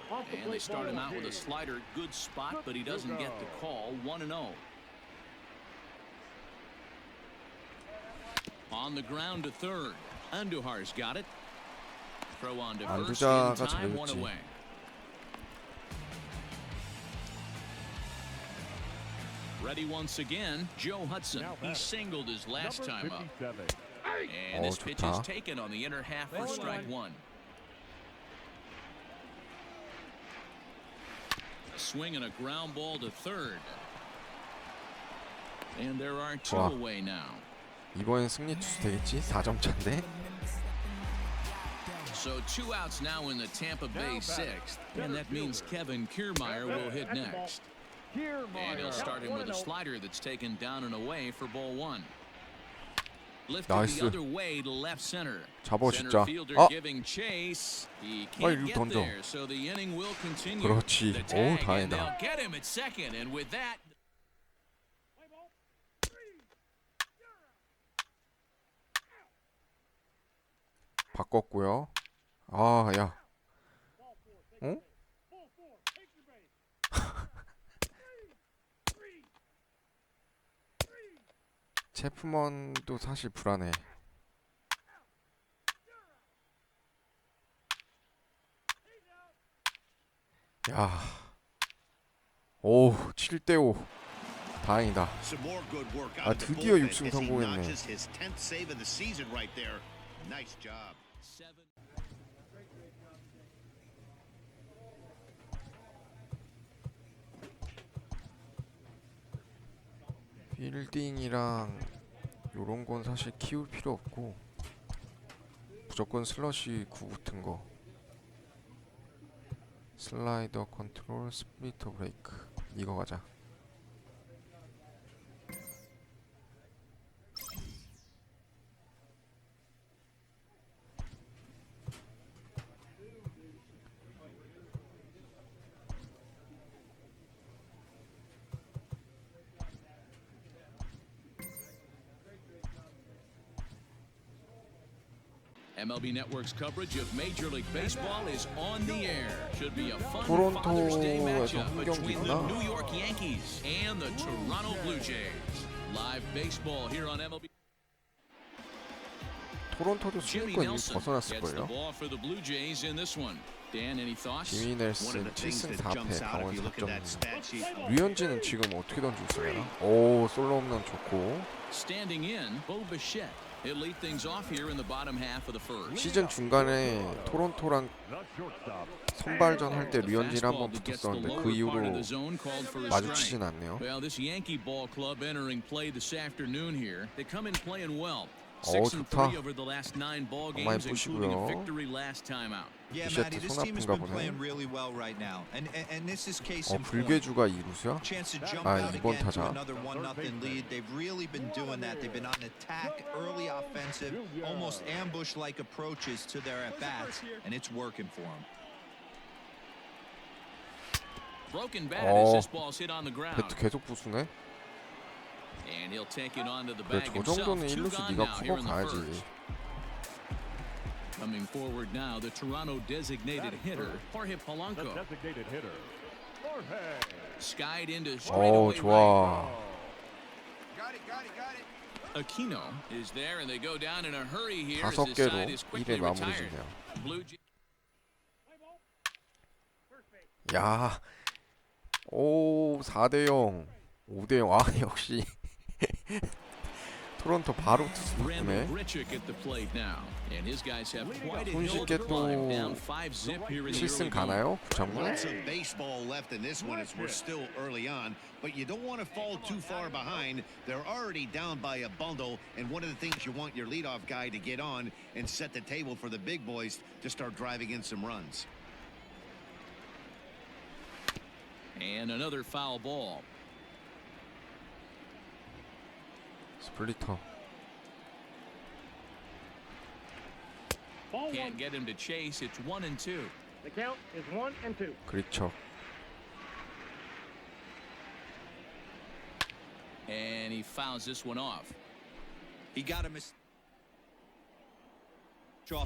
B: And they start him out with a slider, good spot, but he doesn't get the call. 1-0. On the ground to third. Andujar's got it. Throw on to first in
C: 안두자가
B: time, 1
C: 잘했지.
B: away. Ready once again, Joe Hudson. He singled his last time up. And this pitch is taken on the inner half for strike 1. A swing and a ground ball to third. And there are 2 away now.
C: 이번엔 승리 투수 되겠지? 4점 차인데.
B: So 2 outs now in the Tampa Bay 6th, and that means Kevin Kiermaier will hit next. And he'll start him with a slider that's taken down and away for ball one. Lifted
C: 나이스.
B: the other way to left center.
C: 잡아
B: Center
C: 진짜.
B: fielder
C: 아,
B: giving chase. He
C: 빨리
B: can't
C: 이리로
B: get
C: 던져.
B: there, so the inning will continue.
C: 그렇지.
B: The
C: 오,
B: tag, and
C: 다행이다.
B: they'll get him at second, and with that.
C: 바꿨고요. 아, 야. 어? 체프먼도 사실 불안해. 야. 오, 7대5. 다행이다. 아, 드디어 6승 성공했네. 필딩이랑 요런 건 사실 키울 필요 없고 무조건 슬러시 9 붙은 거. 슬라이더 컨트롤 스플리터 브레이크 이거 가자.
B: MLB Network's coverage of Major League Baseball is on the air. Should be a fun Father's Day
C: 토론토에서
B: matchup between the
C: 홈경기구나.
B: New York Yankees and the Toronto Blue Jays. Live baseball here on MLB.
C: 토론토도
B: Jimmy
C: 수익권 이미
B: Nelson gets the
C: 벗어났을걸요.
B: ball for the Blue Jays in this one. Dan, any thoughts?
C: 지미 넬슨 7승 4패 강원 4점. 류현진은 지금 어떻게 던지고 있으려나? 오, 솔로 홈런 좋고.
B: Standing in, Bo Bichette. He'll lead things off here in the bottom half of the first.
C: 시즌 중간에 토론토랑 선발전 할 때 류현진 한번 붙었었는데 그 이후로 마주치진 않네요.
B: Well, this Yankee ball club entering play this afternoon here. They come in playing well.
C: 어,
B: 6-3
C: 좋다.
B: over the last 9 ball
C: 많이
B: games, including a
C: 보시고요.
B: victory last time out.
E: Yeah,
C: 비셔트
E: Matty, this
C: 손
E: team has
C: 아픈가
E: been
C: 보네.
E: playing really well right now, and this is case in point.
C: 불개주가 이루수야?
E: Chance to jump
C: 아,
E: out
C: 이번
E: again
C: 타자.
E: to another 1-0 lead. They've really been doing that. They've been on attack, early offensive, almost ambush-like approaches to their at-bats, and it's working for them.
B: Broken bat as this ball's hit on the ground.
C: 배트 계속 부수네?
B: And he'll take it onto the
C: 그래,
B: bag
C: 저
B: himself.
C: 정도는
B: Two
C: 1루수
B: gone
C: 네가
B: now here
C: 커버
B: in the
C: 가야지.
B: first. Coming forward now, the Toronto designated hitter, Jorge Polanco. Skied into
C: 오,
B: straightaway right.
C: 좋아.
B: Aquino is there, and they go down in a hurry here as his
C: 5개로
B: side is
C: 1회
B: quickly
C: 마무리
B: retired.
C: 짓네요.
B: Blue Jays.
C: 야, 오, 4대0, 5대0. 아, 역시 토론토 바로 투수 바꾸네.
B: Randall Grichuk at the plate now, and his guys have quite a hill
C: 손쉽게
B: to
C: 또
B: climb. Down 5-0 here in the
C: 7승
B: early going.
C: 가나요? 구창모?
D: Lots of baseball left in this one as we're still early on, but you don't want to fall too far behind. They're already down by a bundle, and one of the things you want your leadoff guy to get on and set the table for the big boys to start driving in some runs.
B: And another foul ball.
C: 스플리터.
B: Can't get him to chase. It's 1-2.
G: The count is 1-2.
C: 그리쳐.
B: And he fouls this one off.
E: He got him off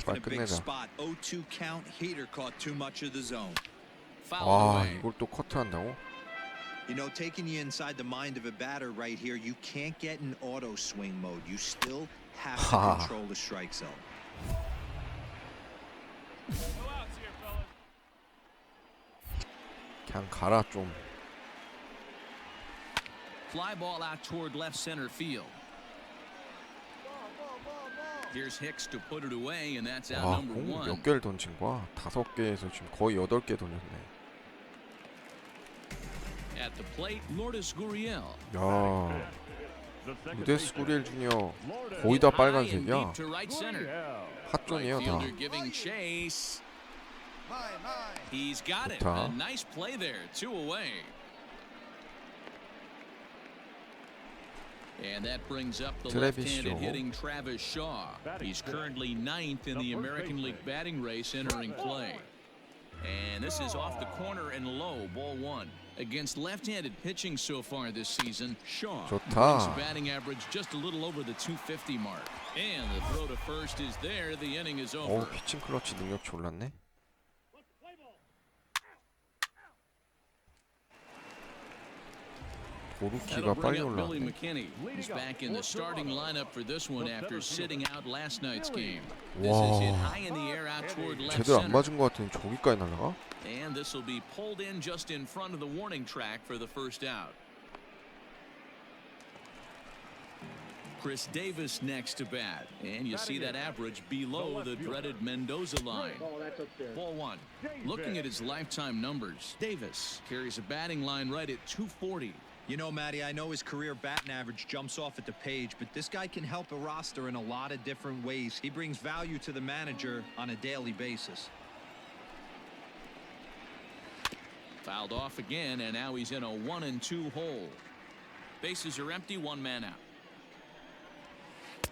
E: in a big
C: 끝내자.
E: spot. 0-2 count. Heater caught too much of the zone.
B: Foul
C: 와,
B: away.
C: 이걸 또 커트한다고?
E: You know, taking you inside the mind of a batter right here, you can't get in auto swing mode. You still have to control the strike zone.
C: 그냥 가라 좀.
B: Fly ball out toward left center field. Here's Hicks to put it away, and that's out
C: 와,
B: number
C: 공
B: 1.
C: 몇 개를 던진 거야? 5개에서 지금 거의 8개 던졌네.
B: At the plate, Lourdes Gurriel.
C: 야, 루데스 구리엘 주니어 거의 다 빨간색이야.
B: High and deep to right center.
C: 핫존이에요 다.
B: Fielder giving chase. He's got it.
C: 좋다.
B: A nice play there. 2 away. And that brings up the
C: Travis
B: left-handed
C: Shaw.
B: hitting Travis Shaw. He's currently 9th in the American League batting race entering play. And this is off the corner and low, ball 1. Against left-handed pitching so far this season, Shaw
C: 좋다.
B: brings batting average just a little over the 250 mark. And the throw to first is there. The inning is over.
C: 피칭 클러치 능력치 올랐네.
B: That'll
C: 도루키가
B: bring
C: 빨리
B: up Billy
C: 올라왔네.
B: McKinney. He's back in the starting lineup for this one after sitting out last night's game. This is hit high in the air out toward left
C: 제대로 안
B: center.
C: 맞은 것 같으니 저기까지 날아가?
B: And this will be pulled in just in front of the warning track for the first out. Chris Davis next to bat. And you see that average below the dreaded Mendoza line. Ball 1. Looking at his lifetime numbers, Davis carries a batting line right at 240.
E: You know, Matty, I know his career batting average jumps off at the page, but this guy can help a roster in a lot of different ways. He brings value to the manager on a daily basis.
B: Fouled off again, and now he's in a 1-2 hole. Bases are empty, one man out.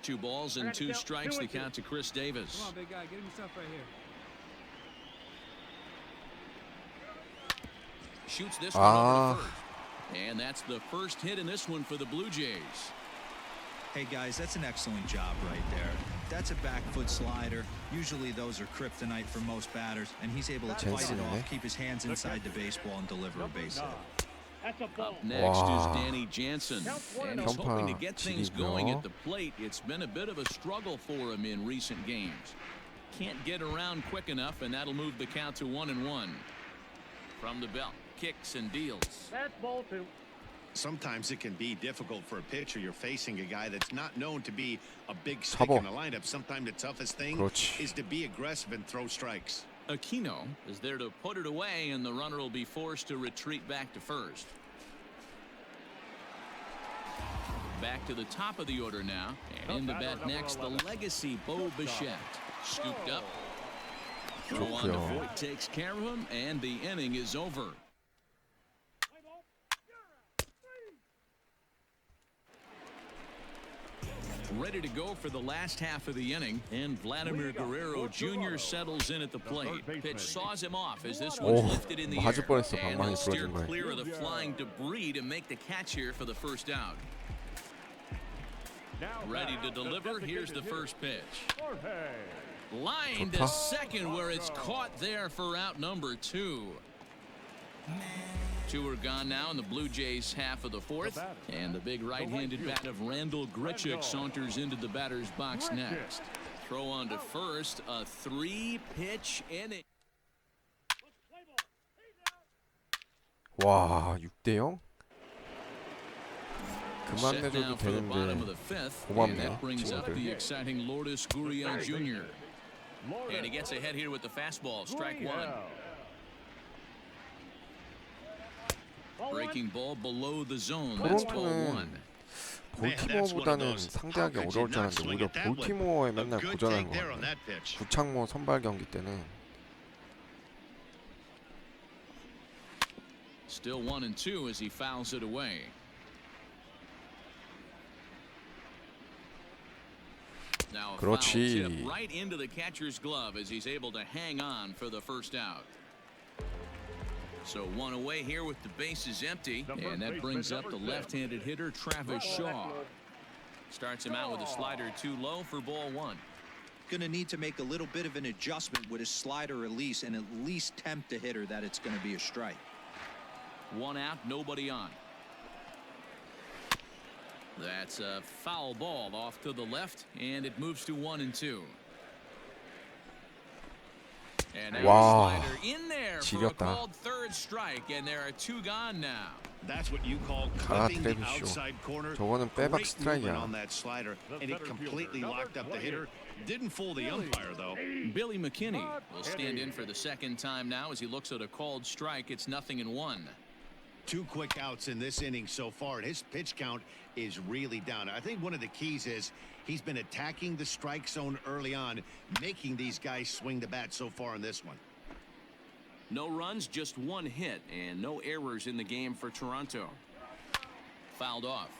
B: 2 balls and 2 strikes to count to Chris Davis.
F: Come on, big guy, get him yourself right here.
B: Shoots this one over to first. And that's the first hit in this one for the Blue Jays.
E: Hey, guys, that's an excellent job right there. That's a back foot slider. Usually those are kryptonite for most batters, and he's able to fight it off, keep his hands inside the baseball, and deliver a base hit.
B: Up next is Danny Jansen, and he's hoping to get things going at the plate. It's been a bit of a struggle for him in recent games. Can't get around quick enough, and that'll move the count to 1-1. From the belt, kicks and deals.
G: That's ball 2.
D: Sometimes it can be difficult for a pitcher. You're facing a guy that's not known to be a big stick in the lineup. Sometimes the toughest thing is to be aggressive and throw strikes.
B: Aquino is there to put it away, and the runner will be forced to retreat back to first. Back to the top of the order now, and in the bat next, the legacy Bo Bichette. Scooped up. Throw on to Voigt takes care of him, and the inning is over. Ready to go for the last half of the inning, and Vladimir Guerrero Jr. settles in at the plate. Pitch saws him off as this one's lifted in the air, and he'll steer clear of the flying debris to make the catch here for the first out. Ready to deliver. Here's the first pitch. Line to second, where it's caught there for out number 2. 2 are gone now in the Blue Jays half of the 4th, and the big right-handed bat of Randall Grichuk saunters into the batter's box next. Throw on to first, a 3-pitch inning.
C: 와, 6대0? 그만
B: Set
C: 내줘도
B: now for the bottom of
C: 되는데
B: the 5th, and
C: 고맙네,
B: that brings up
C: 친구들.
B: the exciting Lourdes Gurriel Jr. And he gets ahead here with the fastball, strike 1. Breaking ball below the zone. That's ball 1.
C: 볼티모어보다는 상대하기 어려울 줄 알았는데 오히려 볼티모어에 맨날 고전하는 것 같네. 구창모 선발 경기 때는
B: Still 1-2 as he fouls it away. Now a foul tip right into the catcher's glove as he's able to hang on for the first out. So 1 away here with the bases empty, and that brings up the left-handed hitter Travis Shaw. Starts him out with a slider too low for ball 1.
E: Going to need to make a little bit of an adjustment with his slider release and at least tempt the hitter that it's going to be a strike.
B: 1 out, nobody on. That's a foul ball off to the left, and it moves to 1-2. And
C: wow.
B: Slider in there for a called 3rd strike, and there are 2 gone now.
D: That's what you call clipping the outside corner.
C: 저거는 빼박
D: Great
C: 스트라이크야.
D: movement on that slider, and it completely locked up the hitter. Didn't fool the umpire, though.
B: Billy McKinney will stand in for the 2nd time now as he looks at a called strike. It's 0-1.
D: 2 quick outs in this inning so far, and his pitch count is really down. I think one of the keys is he's been attacking the strike zone early on, making these guys swing the bat so far in this one.
B: No runs, just 1 hit, and no errors in the game for Toronto. Fouled off.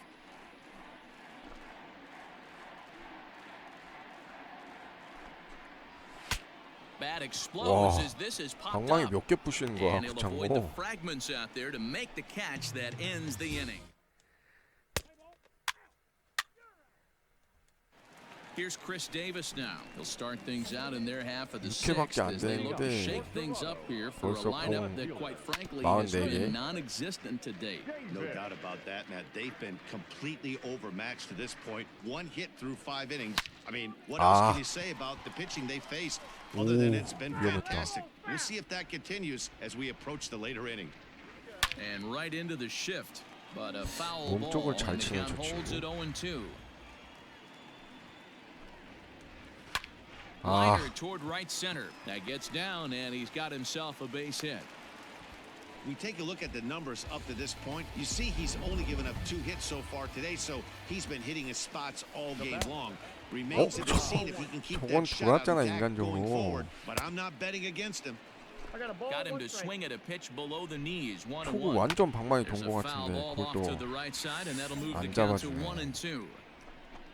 B: bat explodes as this is popped
C: 방망이
B: up.
C: 몇 개 부시는 거야,
B: And he'll avoid the
C: 구창모.
B: fragments out there to make the catch that ends the inning. Here's Chris Davis now. He'll start things out in their half of the
C: 6회밖에
B: sixth
C: 안
B: as they look to
C: 되는데
B: shake things up here for a
C: 벌써
B: lineup
C: 공
B: that, quite frankly, has
C: 44개.
B: been non-existent to date.
D: No doubt about that, Matt. They've been completely overmatched to this point. One hit through 5 innings. I mean, what else can you say about the pitching they faced other than it's been fantastic? We'll see if that continues as we approach the later inning.
B: And right into the shift, but a foul ball,
C: 몸쪽을 잘
B: and the
C: 치는
B: count
C: 저
B: holds it
C: 친구.
B: 0-2.
C: 아,
B: Liner toward right center. That gets down, and he's got himself a base hit.
D: We take a look at the numbers up to this point. You see he's only given up 2 hits so far today, so he's been hitting his spots all game long. Remains to be seen if he can keep
C: 저건
D: that shot
C: 돌았잖아,
D: intact going
C: 인간적으로.
D: forward. But I'm not betting against him.
G: I got a ball.
B: Got him
G: one
B: to
G: strike.
B: swing at a pitch below the knees. 1-1.
C: 초구 완전 방망이
B: There's
C: 돈
B: a
C: 것
B: foul
C: 같은데
B: ball off
C: 그걸
B: to
C: 또
B: the right side, and that'll move
C: 안
B: the count to
C: 잡아주네.
B: 1-2.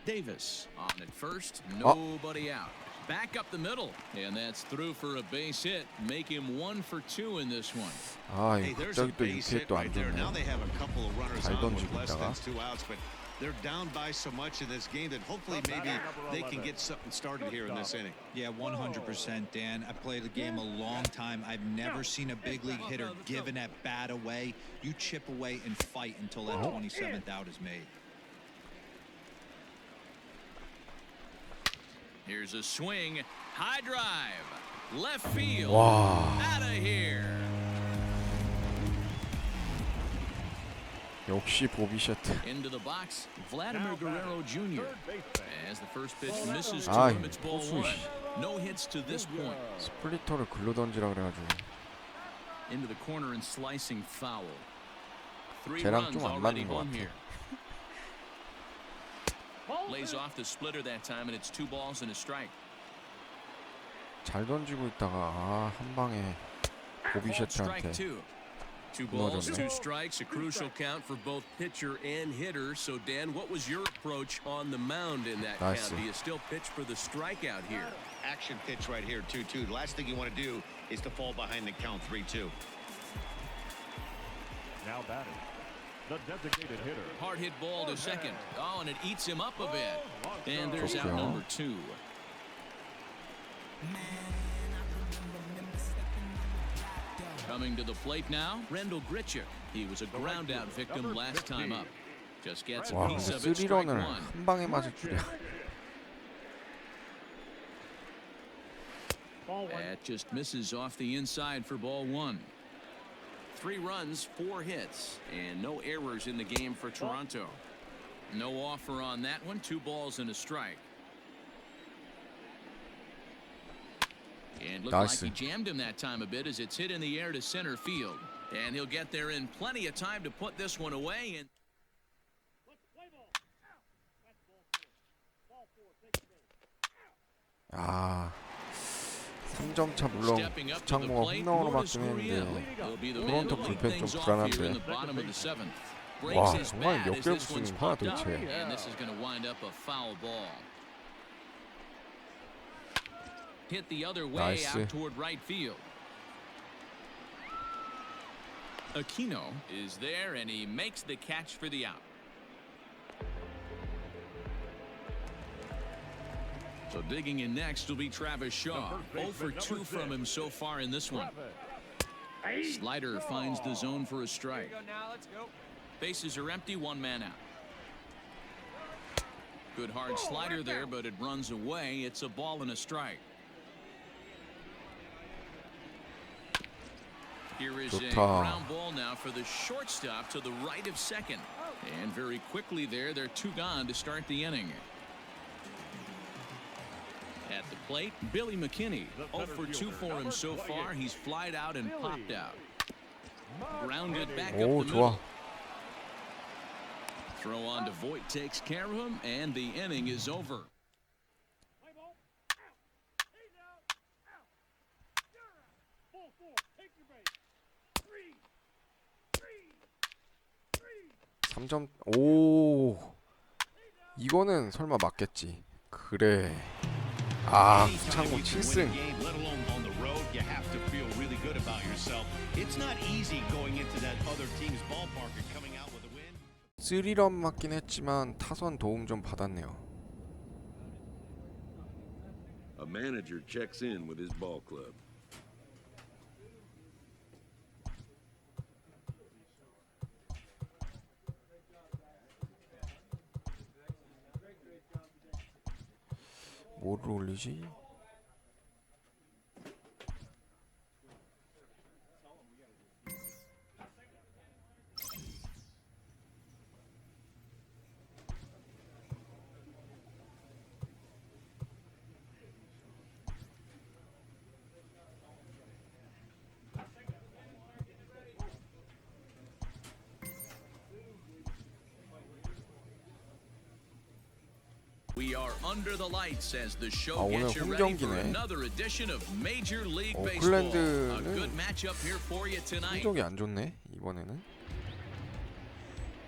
B: Davis on at first, nobody out. Back up the middle, and that's through for a base hit. Make him 1 for 2 in this one.
C: 아,
D: Hey,
C: 이
D: there's a
C: 갑자기 또
D: base
C: 6회
D: hit
C: 또 안
D: right there. Now
C: 좋네.
D: they have a couple of runners
C: 잘
D: on with
C: 던지고
D: less than
C: 있다가.
D: 2 outs, but they're down by so much in this game that hopefully maybe they can get something started here in this inning.
E: Yeah, 100%, Dan. I played the game a long time. I've never seen a big league hitter giving that bat away. You chip away and fight until that 27th out is made.
B: Here's a swing, high drive, left field,
C: 와,
B: out of here.
C: 역시 보비셔트.
B: Into the box, Vladimir Guerrero Jr. As the first pitch misses to
C: 아,
B: him, it's ball
C: 포수,
B: 1.
C: 씨.
B: No hits to this point.
C: 스플리터를 글로 던지라 그래가지고
B: Into the corner and slicing foul. 3
C: 쟤랑
B: runs
C: 좀 안
B: already
C: 맞는 것
B: home
C: 같아.
B: here. Lays off the splitter that time, and it's 2 balls and a strike.
C: 잘 던지고 있다가 아, 한 방에
B: Strike
C: 보비셔트한테
B: 2. 2 balls,
C: 끊어졌네.
B: 2 strikes, a crucial count for both pitcher and hitter. So, Dan, what was your approach on the mound in that
C: Nice.
B: count? Do you still pitch for the strikeout here?
D: Action pitch right here, 2-2. The last thing you want to do is to fall behind the count 3-2.
F: Now batting. The designated hitter.
B: Hard hit ball to second. Oh, and it eats him up a bit. And there's out
C: 좋고요.
B: number 2. Coming to the plate now, Rendell Grichuk. He was a ground out victim last time up. Just gets a
C: 와,
B: piece
C: 근데
B: of it, strike
C: 3런을
B: 1.
C: 한 방에 맞을 줄이야.
G: Ball 1.
B: That just misses off the inside for ball 1. 3 runs, 4 hits, and no errors in the game for Toronto. No offer on that one. 2 balls and a strike. And looked
C: Nice.
B: like he jammed him that time a bit as it's hit in the air to center field. And he'll get there in plenty of time to put this one away. And
C: 아, 3점 차 물론
B: stepping up to the
C: 구창모가
B: plate,
C: 홈런으로
B: Lourdes
C: 맞긴
B: Gurriel.
C: 했는데
B: He'll be the man to
C: 토론토
B: lead
C: 불펜 좀
B: things off here in
C: 불안한데.
B: the bottom of the 7th.
C: 와,
B: Breaks his
C: 정말
B: bat
C: 몇
B: as
C: 개를
B: this one's
C: 부수는 거야
B: popped up,
C: 도대체.
B: and this is going to wind up a foul ball. Hit the other way
C: Nice.
B: out toward right field. Aquino is there, and he makes the catch for the out. So digging in next will be Travis Shaw. 0 for 2 from him so far in this one. Slider finds the zone for a strike. Bases are empty, 1 man out. Good hard slider there, but it runs away. It's a ball and a strike. Here is a
C: 좋다.
B: ground ball now for the shortstop to the right of second. And very quickly there, they're 2 gone to start the inning. At the plate, Billy McKinney. 0 for 2 for him so far. He's flied out and popped out. Grounded back up the
C: 오,
B: middle.
C: 좋아.
B: Throw on to Voit takes care of him, and the inning is over.
C: 삼점 오, 이거는 설마 맞겠지. 그래. 아, 구창모 7승.
D: himself. It's not easy going into that other team's ballpark and coming out with a win.
C: 3런 맞긴 했지만 타선 도움 좀 받았네요.
H: A manager checks in with his ball club.
C: 뭐를 올리지?
B: We are under the lights as the show
C: 오늘
B: gets you ready for
C: 홈경기네.
B: another edition of Major League Baseball. A
C: 오클랜드는
B: good matchup here for you tonight.
C: 성적이 안 좋네 이번에는.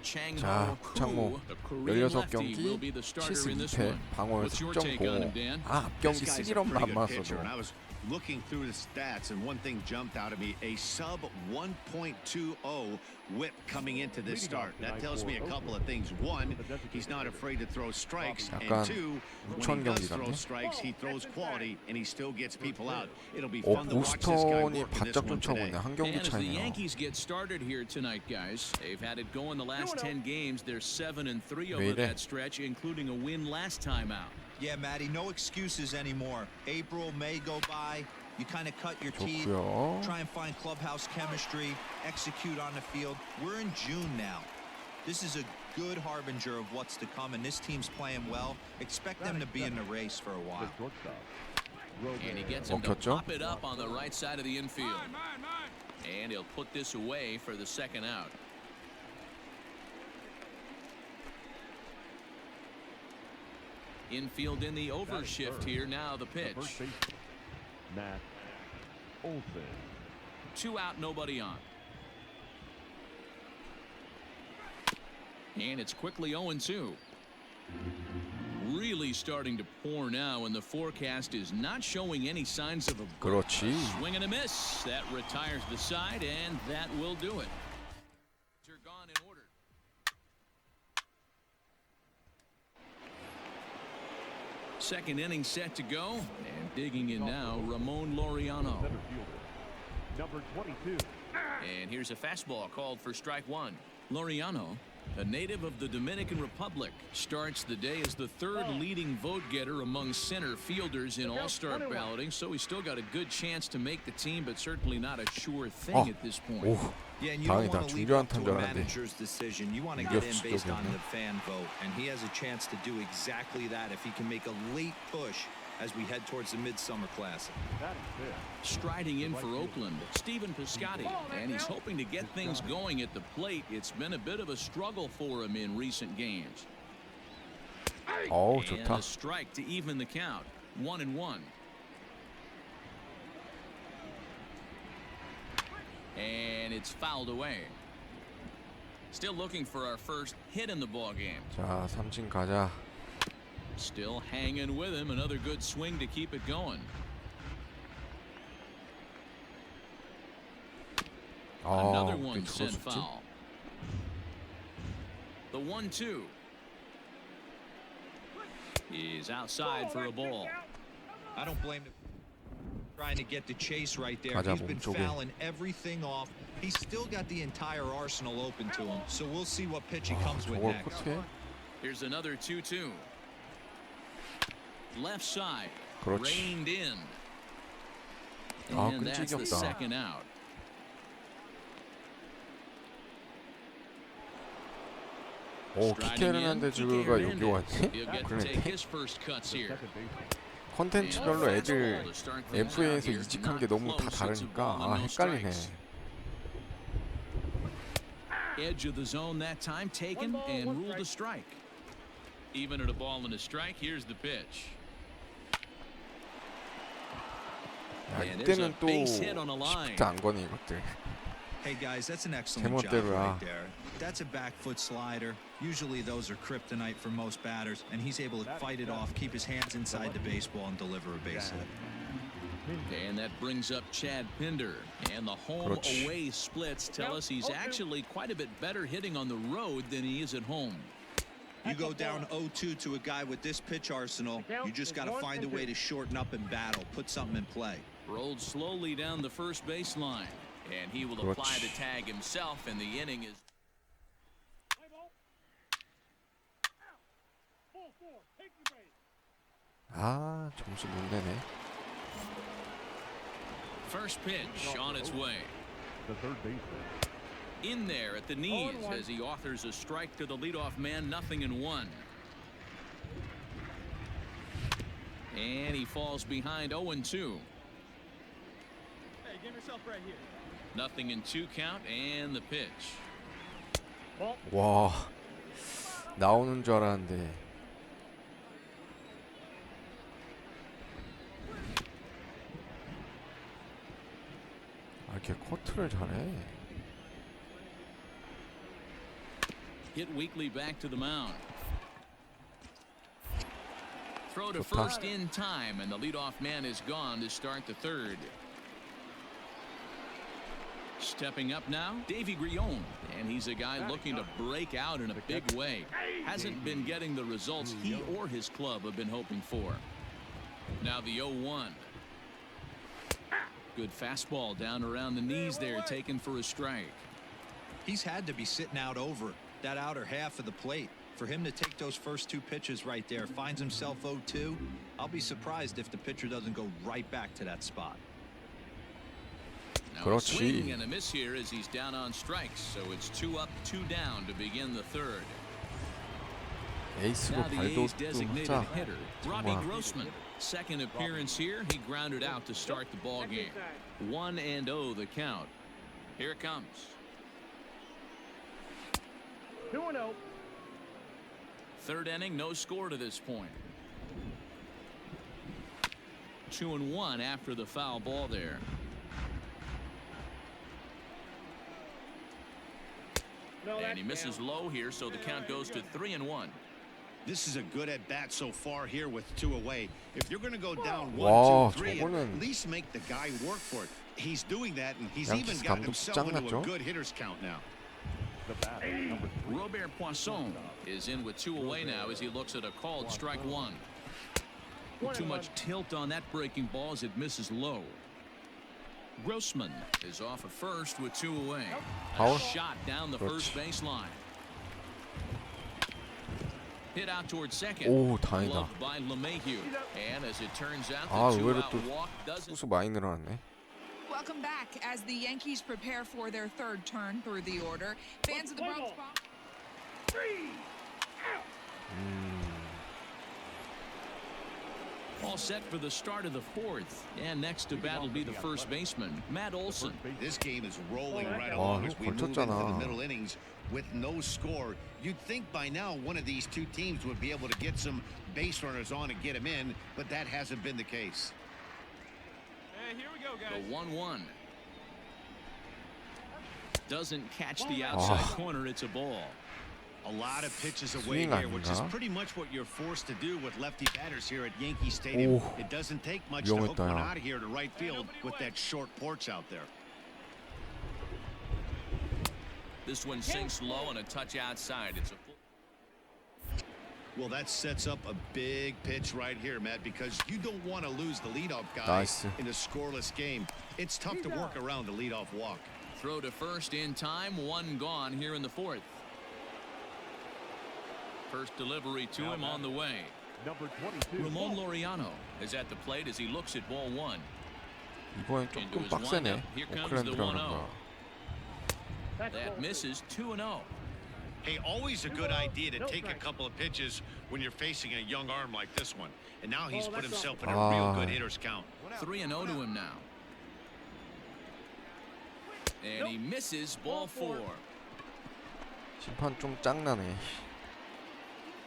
B: 자,
C: 자, 구창모 16경기 72패 방어율 10.05. 아, 앞경기 3런만 안 맞았어도.
D: Looking through the stats, and one thing jumped out at me: a sub 1.20 whip coming into this start. That tells me a couple of things. One, he's not afraid to throw strikes, and two, when he does throw strikes, he throws quality, and he still gets people out. It'll be fun to watch this guy
C: 보스턴이
D: work for this
C: 바짝
D: one
C: 쫓아오고
D: today.
C: 있네. 한 경기
B: And as the
C: 차이네요.
B: Yankees get started here tonight, guys, they've had it going the last 10 games. They're 7-3
C: 왜
B: over
C: 이래?
B: that stretch, including a win last time out.
E: Yeah, Matty, no excuses anymore. April, May go by. You kind of cut your teeth,
C: 좋고요.
E: try and find clubhouse chemistry, execute on the field. We're in June now. This is a good harbinger of what's to come, and this team's playing well. Expect them to be in the race for a while.
B: And he gets him to
C: 먹혔죠?
B: pop it up on the right side of the infield. And he'll put this away for the second out. Infield in the overshift here. Now the pitch.
I: Matt Olson.
B: 2 out, nobody on. And it's quickly 0-2. Really starting to pour now, and the forecast is not showing any signs of a break.
C: 그렇지.
B: Swing and a miss. That retires the side, and that will do it. They're gone in order. Second inning set to go, and digging in now, Ramon Laureano.
I: Number 22.
B: And here's a fastball called for strike one. Laureano, a native of the Dominican Republic, starts the day as the third leading vote getter among center fielders in all-star balloting, so he's still got a good chance to make the team, but certainly not a sure thing at this point.
C: 오,
E: Yeah, and you don't
C: 다행이다.
E: want to leave
C: 중교한
E: up to a
C: 탄줄 알았는데.
E: manager's decision. You want to get in based on
C: 이겼어,
E: the fan vote, and he has a chance to do exactly that if he can make a late push as we head towards the Midsummer Classic.
B: Striding in for Oakland, Stephen Piscotty, and he's hoping to get things going at the plate. It's been a bit of a struggle for him in recent games.
C: 어우,
B: And
C: 좋다.
B: a strike to even the count. 1-1. And it's fouled away. Still looking for our first hit in the ball game.
C: 자, 삼진 가자.
B: Still hanging with him. Another good swing to keep it going. Another
C: 왜
B: one sent
C: 들어섰지?
B: foul. The 1-2 is outside for a ball.
E: I don't blame him. Trying to get the chase right there.
C: 가자,
E: He's been
C: 몸쪽에.
E: fouling everything off. He's still got the entire arsenal open to him. So we'll see what pitch he comes with
C: 저걸
E: next.
C: 코트해?
B: Here's another 2-2. Left side.
C: 그렇지.
B: Reined in.
C: 아,
B: And that's the
C: 끈질겼다.
B: second out.
C: 오, 키케 헤르난데즈가 여기 왔지?
B: He'll get to take
C: 그래.
B: his first cuts here.
C: 컨텐츠별로 애들 FA에서 이직한 게 너무 다 다르니까 아, 헷갈리네.
B: Edge of the zone that time taken and ruled a strike. Even at a ball and a strike, here's the pitch.
C: 야,
B: And there's a
C: 이때는 또
B: base hit on a line.
C: 쉽지 않거든 이것들.
E: Hey guys, that's an excellent job
C: 제멋대로야.
E: right there. That's a back foot slider. Usually those are kryptonite for most batters, and he's able to fight it off, keep his hands inside the baseball, and deliver a base hit.
B: And that brings up Chad Pinder. And the
C: 그렇지.
B: home-away splits tell us he's actually quite a bit better hitting on the road than he is at home.
E: You go down 0-2 to a guy with this pitch arsenal, you just got to find a way to shorten up and battle, put something in play.
B: Rolled slowly down the first baseline. And he will apply the tag himself, and the inning is...
C: 아, 점수 못 내네.
B: First pitch on its way.
I: The third baseman.
B: In there at the knees as he authors a strike to the leadoff man, 0-1. And he falls behind 0-2.
F: Hey, give yourself right here.
B: 0-2 count and the pitch.
C: 와, 나오는 줄 알았는데. 아, 이렇게 커트를 잘해.
B: Hit weakly back to the mound. Throw to
C: 좋다.
B: first in time, and the leadoff man is gone to start the third. Stepping up now, Davy Grion, and he's a guy looking to break out in a big way. Hasn't been getting the results he or his club have been hoping for. Now the 0-1. Good fastball down around the knees there, taken for a strike.
E: He's had to be sitting out over that outer half of the plate. For him to take those first two pitches right there, finds himself 0-2. I'll be surprised if the pitcher doesn't go right back to that spot.
B: Now a swing and a miss here as he's down on strikes, so it's 2 up, 2 down to begin the third.
C: 에이스로
B: Now the
C: 발도
B: A's
C: 좀
B: designated
C: 하자.
B: hitter, Robbie
C: 정말.
B: Grossman. Second appearance here, he grounded out to start the ball game. 1-0 the count. Here it comes.
G: 2-0.
B: Third inning, no score to this point. 2-1 after the foul ball there. And he misses low here, so the count goes to 3-1.
D: This is a good at bat so far here with 2 away. If you're going to go down
C: 와,
D: 1, 2, 3,
C: 저거는
D: at least make the guy work for it. He's doing that, and he's even
C: 양키스
D: got
C: 감독
D: himself into a
C: 짱났죠?
D: good hitter's count now.
I: The batter, number 3.
B: Robert Poisson is in with 2 away now as he looks at a called strike 1. Too much tilt on that breaking ball as it misses low. Grossman is off at first with 2 away.
C: Power.
B: Shot down the first baseline. Hit out towards second.
C: 오, 다행이다.
B: Gloved by LeMahieu. And as it turns out,
C: 아,
B: the
C: 의외로
B: 2-out
C: 또
B: walk doesn't.
C: 수수 많이 늘어났네.
A: Welcome back as the Yankees prepare for their third turn through the order. Fans of the Bronx Bomb.
B: All set for the start of the fourth. And next to bat will be the first baseman, Matt Olson.
D: This game is rolling right along as we move into the
C: 걸쳤잖아.
D: middle innings with no score. You'd think by now one of these two teams would be able to get some base runners on and get them in, but that hasn't been the case.
F: Hey, here we go, guys.
B: The 1-1. Doesn't catch the outside corner. It's a ball.
D: A lot of pitches away
C: swing
D: here, which is
C: 아닌가?
D: pretty much what you're forced to do with lefty batters here at Yankee Stadium.
C: 오,
D: It doesn't take much to hook
C: 위험했다,
D: one
C: 야.
D: out of here to right field with that short porch out there.
B: This one sinks low and a touch outside. It's a
D: Well, that sets up a big pitch right here, Matt, because you don't want to lose the leadoff guy
C: 나이스.
D: in a scoreless game. It's tough to work around the leadoff walk.
B: throw to first in time. 1 gone here in the fourth. First delivery to him on the way.
I: Number 22.
B: Ramon Laureano is at the plate as he looks at ball 1.
C: 이번엔 조금 빡세네. 오클랜드랑 그런가.
B: That misses 2-0.
D: Hey, always a good idea to take a couple of pitches when you're facing a young arm like this one. And now he's put himself in a real good hitter's count.
B: 3-0 to him now. And he misses ball 4.
C: 심판 좀 짱나네.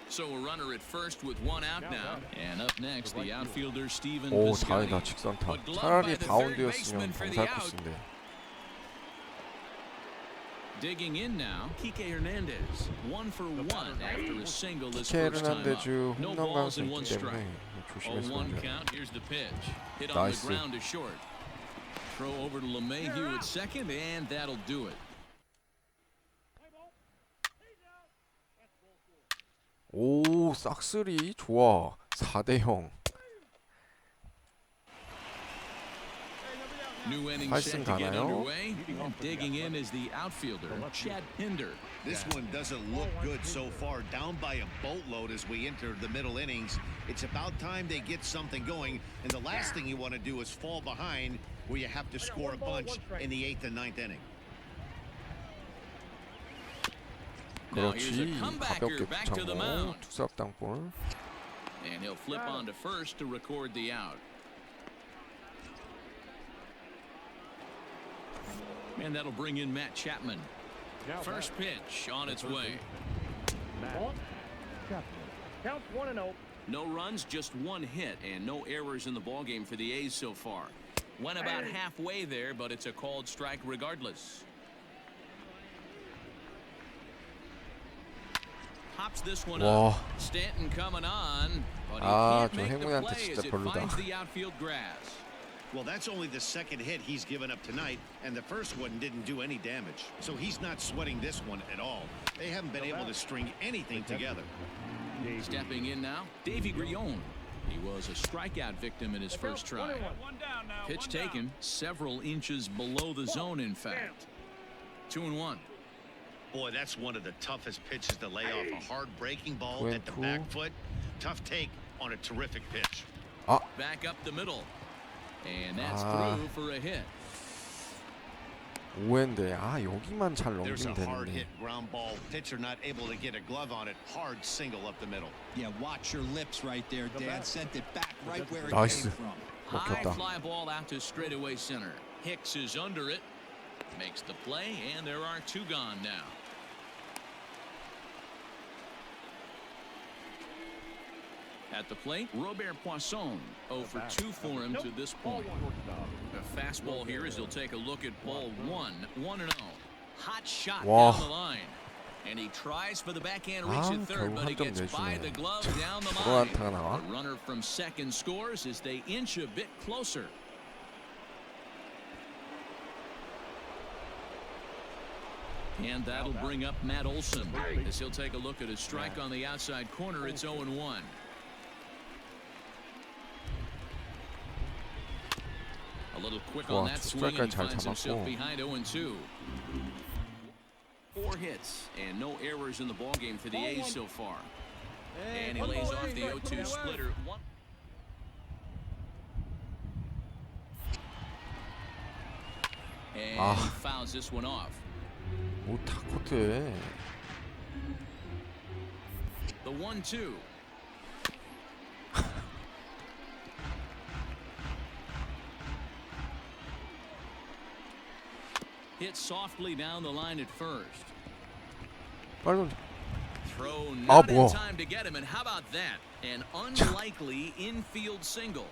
B: So a runner at first with 1 out now. And up next, the outfielder Steven
C: 오,
B: Piscotty.
C: 다행이다. 직선타.
B: But gloved by
C: 차라리
B: the third
C: 바운드였으면
B: baseman for the
C: 병살
B: out.
C: 코스인데.
B: Digging in now, Kike Hernandez. 1 for 1 after a single this
C: 키케
B: first time up.
C: 헤르난데즈
B: No
C: 홈런
B: balls
C: 가능성이
B: and one
C: 있기
B: strike.
C: 때문에 조심해서
B: 0-1
C: 던져야 돼.
B: count. Here's the pitch. Hit on the
C: 나이스.
B: ground to short. Throw over to LeMahieu at second, and that'll do it.
C: 오, 싹쓸이 좋아. 4대0.
B: New inning set to get underway. And digging in is the outfielder, Chad Pinder.
D: This one doesn't look good so far. Down by a boatload as we enter the middle innings. It's about time they get something going. And the last thing you want to do is fall behind where you have to score a bunch in the 8th and 9th inning.
B: Now here's a
C: 그렇지.
B: comebacker
C: 가볍게
B: back to the
C: 구창모
B: mound.
C: 투수앞 땅볼.
B: And he'll flip on to first to record the out. And that'll bring in Matt Chapman. First pitch on its way.
G: Counts 1-0.
B: No runs, just one hit, and no errors in the ballgame for the A's so far. Went about halfway there, but it's a called strike regardless. Pops this one
C: 와.
B: up. Stanton coming on, but he
C: 아,
B: can't
C: 저
B: make the
C: 행운한테
B: play
C: 진짜
B: as it
C: 별로다.
B: finds the outfield grass.
D: Well, that's only the second hit he's given up tonight, and the first one didn't do any damage. So he's not sweating this one at all. They haven't been able to string anything together.
B: Stepping in now, Davy Grillon. He was a strikeout victim in his first try. Pitch taken several inches below the zone, in fact. 2-1.
D: Boy, that's one of the toughest pitches to lay off. A hard breaking ball at the back foot. Tough take on a terrific pitch.
B: Back up the middle. And that's through for a hit.
C: 오해인데 여기만 잘
D: There's a
C: 넘기면
D: hard
C: 되는데.
D: hit ground ball. Pitcher not able to get a glove on it. Hard single up the middle.
E: Yeah, watch your lips right there, Dan. Sent it back right where it
C: 나이스.
E: came from.
B: High
C: 먹혔다.
B: fly ball out to straightaway center. Hicks is under it. Makes the play, and there are 2 gone now. At the plate, Robert Poisson. 0 for 2 for him to this point. A fastball here as he'll take a look at ball 1. 1-0. Hot shot
C: 와.
B: down the line. And he tries for the backhand reach at third,
C: 결국
B: but he
C: 한 점
B: gets by
C: 내주네.
B: the glove down the
C: 저런
B: line.
C: 안타가 나와?
B: The runner from second scores as they inch a bit closer. And that'll bring up Matt Olson as he'll take a look at a strike on the outside corner. It's 0-1. A little quick on
C: 와,
B: that
C: 두
B: swing, and
C: 스트라이크까지
B: he
C: 잘
B: finds himself
C: 잡았고.
B: behind 0-2. 4 hits and no errors in the ballgame for the A's so far. And he lays off the 0-2 splitter. And he fouls this one off.
C: 오, 타코트에.
B: The 1-2. Hit softly down the line at first.
C: 빨리 던져.
B: Throw not in
C: 뭐야.
B: time to get him, and how about that? An unlikely infield single.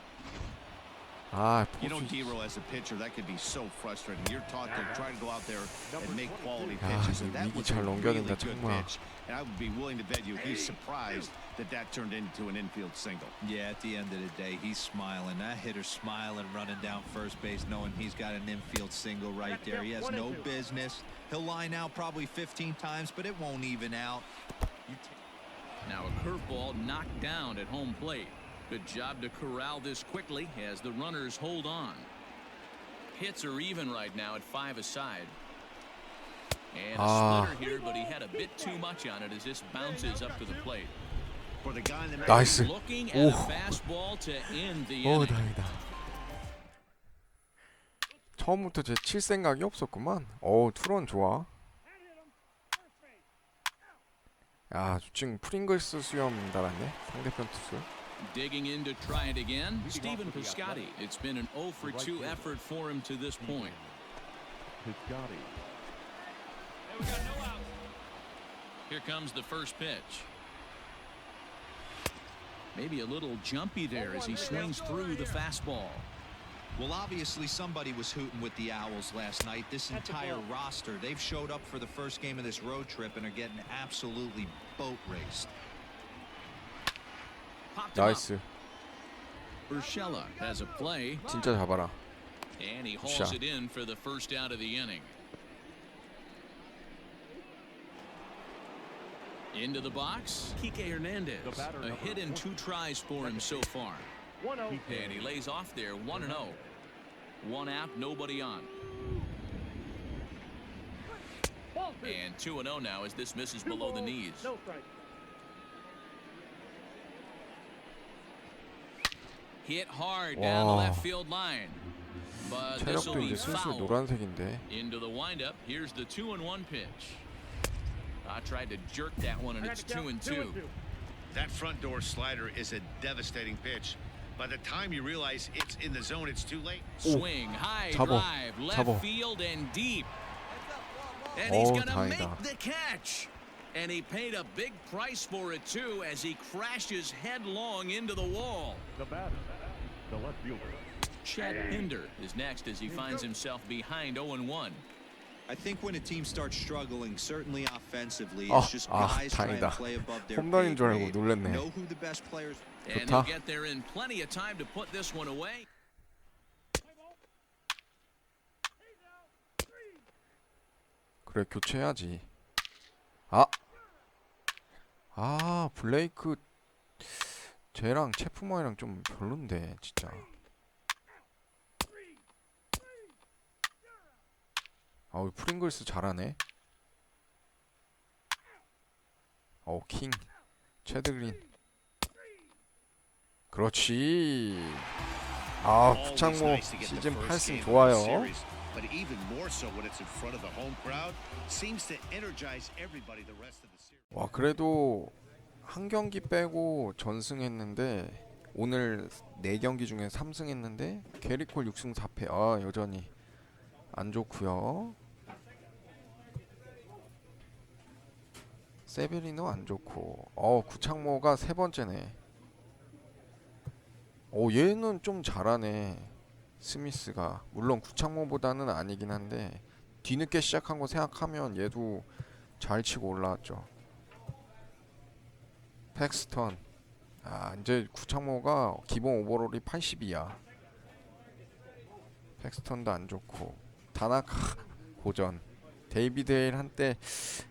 D: You know, D-Row, as a pitcher, that could be so frustrating. You're taught to try to go out there and make quality pitches, and that was a really good pitch. And I would be willing to bet you he's surprised that that turned into an infield single.
E: Yeah, at the end of the day, he's smiling. That hitter's smiling, running down first base, knowing he's got an infield single right there. He has no business. He'll line out probably 15 times, but it won't even out.
B: Now a curveball knocked down at home plate. Good job to corral this quickly as the runners hold on. Hits are even right now at 5 aside. And a splitter here, but he had a bit too much on it as this bounces up to the plate.
D: For the guy in the
C: 나이스.
B: Looking at
C: 오.
B: a fastball to end the
C: 오,
B: inning.
C: 다행이다. 처음부터 제 칠 생각이 없었구만. 투런 좋아. 야, 지금 프링글스 수염 달았네. 상대편 투수.
B: Digging in to try it again, Stephen Piscotty. It's been an 0 for 2 effort for him to this point. Here comes the first pitch. Maybe a little jumpy there as he swings through the fastball.
E: Well, obviously somebody was hooting with the Owls last night. This entire roster, they've showed up for the first game of this road trip and are getting absolutely boat raced.
C: 나이스.
B: Urshela has a play,
C: 진짜 잡아라.
B: and he hauls
C: 샷.
B: it in for the first out of the inning. Into the box, Kike Hernandez. A hit in 2 tries for him so far.
G: 1-0.
B: And he lays off there 1-0. 1 out, nobody on.
G: Ball 2.
B: And 2-0 now as this misses below the knees.
G: No strike.
B: Hit hard down the
C: Wow.
B: left field line. But this will
C: 체력도
B: be
C: 이제 슬슬
B: foul.
C: 노란색인데.
B: Into the windup. Here's the 2-1 pitch. I tried to jerk that one, and
G: I got
B: it's
G: the count.
B: 2-2.
G: 2-2.
D: That front door slider is a devastating pitch. By the time you realize it's in the zone, it's too late.
B: Swing, high
C: 잡어.
B: drive, left
C: 잡어.
B: field and deep. And he's gonna
C: 다행이다.
B: make the catch. And he paid a big price for it too as he crashes headlong into the wall.
I: The batter, the left fielder.
B: Chad Pinder is next as he finds himself behind 0-1.
E: I think when a team starts struggling, certainly offensively,
C: 아,
E: it's just
C: 아,
E: guys trying to
C: 다행이다.
E: play above their
C: 홈런인
E: pay
C: 줄 알고
E: grade,
C: 놀랬네.
E: know who the best players.
B: And
C: 좋다.
B: he'll get there in plenty of time to put this one away.
C: 그래, 교체해야지. 블레이크 쟤랑 체프만이랑 좀 별론데 진짜. 프링글스 잘하네. 킹 체드그린. 그렇지. 구창모 시즌 8승 좋아요.
D: But even more so when it's in front of the home crowd, seems to energize everybody the rest of the series.
C: 와, 그래도 한 경기 빼고 전승했는데 오늘 4경기 중에 3승했는데 게리콜 6승 4패. 여전히 안 좋고요. 세베리노 안 좋고. 구창모가 3번째네. 얘는 좀 잘하네. 스미스가 물론 구창모보다는 아니긴 한데 뒤늦게 시작한 거 생각하면 얘도 잘 치고 올라왔죠. 팩스턴. 이제 구창모가 기본 오버롤이 80이야. 팩스턴도 안 좋고. 다나카 고전. 데이비드 헤일 한때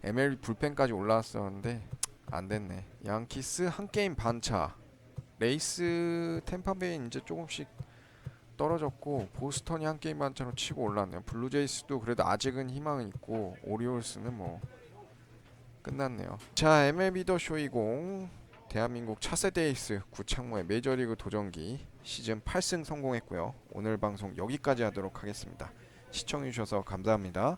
C: MLB 불펜까지 올라왔었는데 안 됐네. 양키스 한 게임 반차. 레이스 템파베이 이제 조금씩 떨어졌고, 보스턴이 한 게임 반차로 치고 올랐네요. 블루제이스도 그래도 아직은 희망은 있고, 오리올스는 뭐 끝났네요. 자, MLB 더 쇼20 대한민국 차세대 에이스 구창모의 메이저리그 도전기 시즌 8승 성공했고요. 오늘 방송 여기까지 하도록 하겠습니다. 시청해주셔서 감사합니다.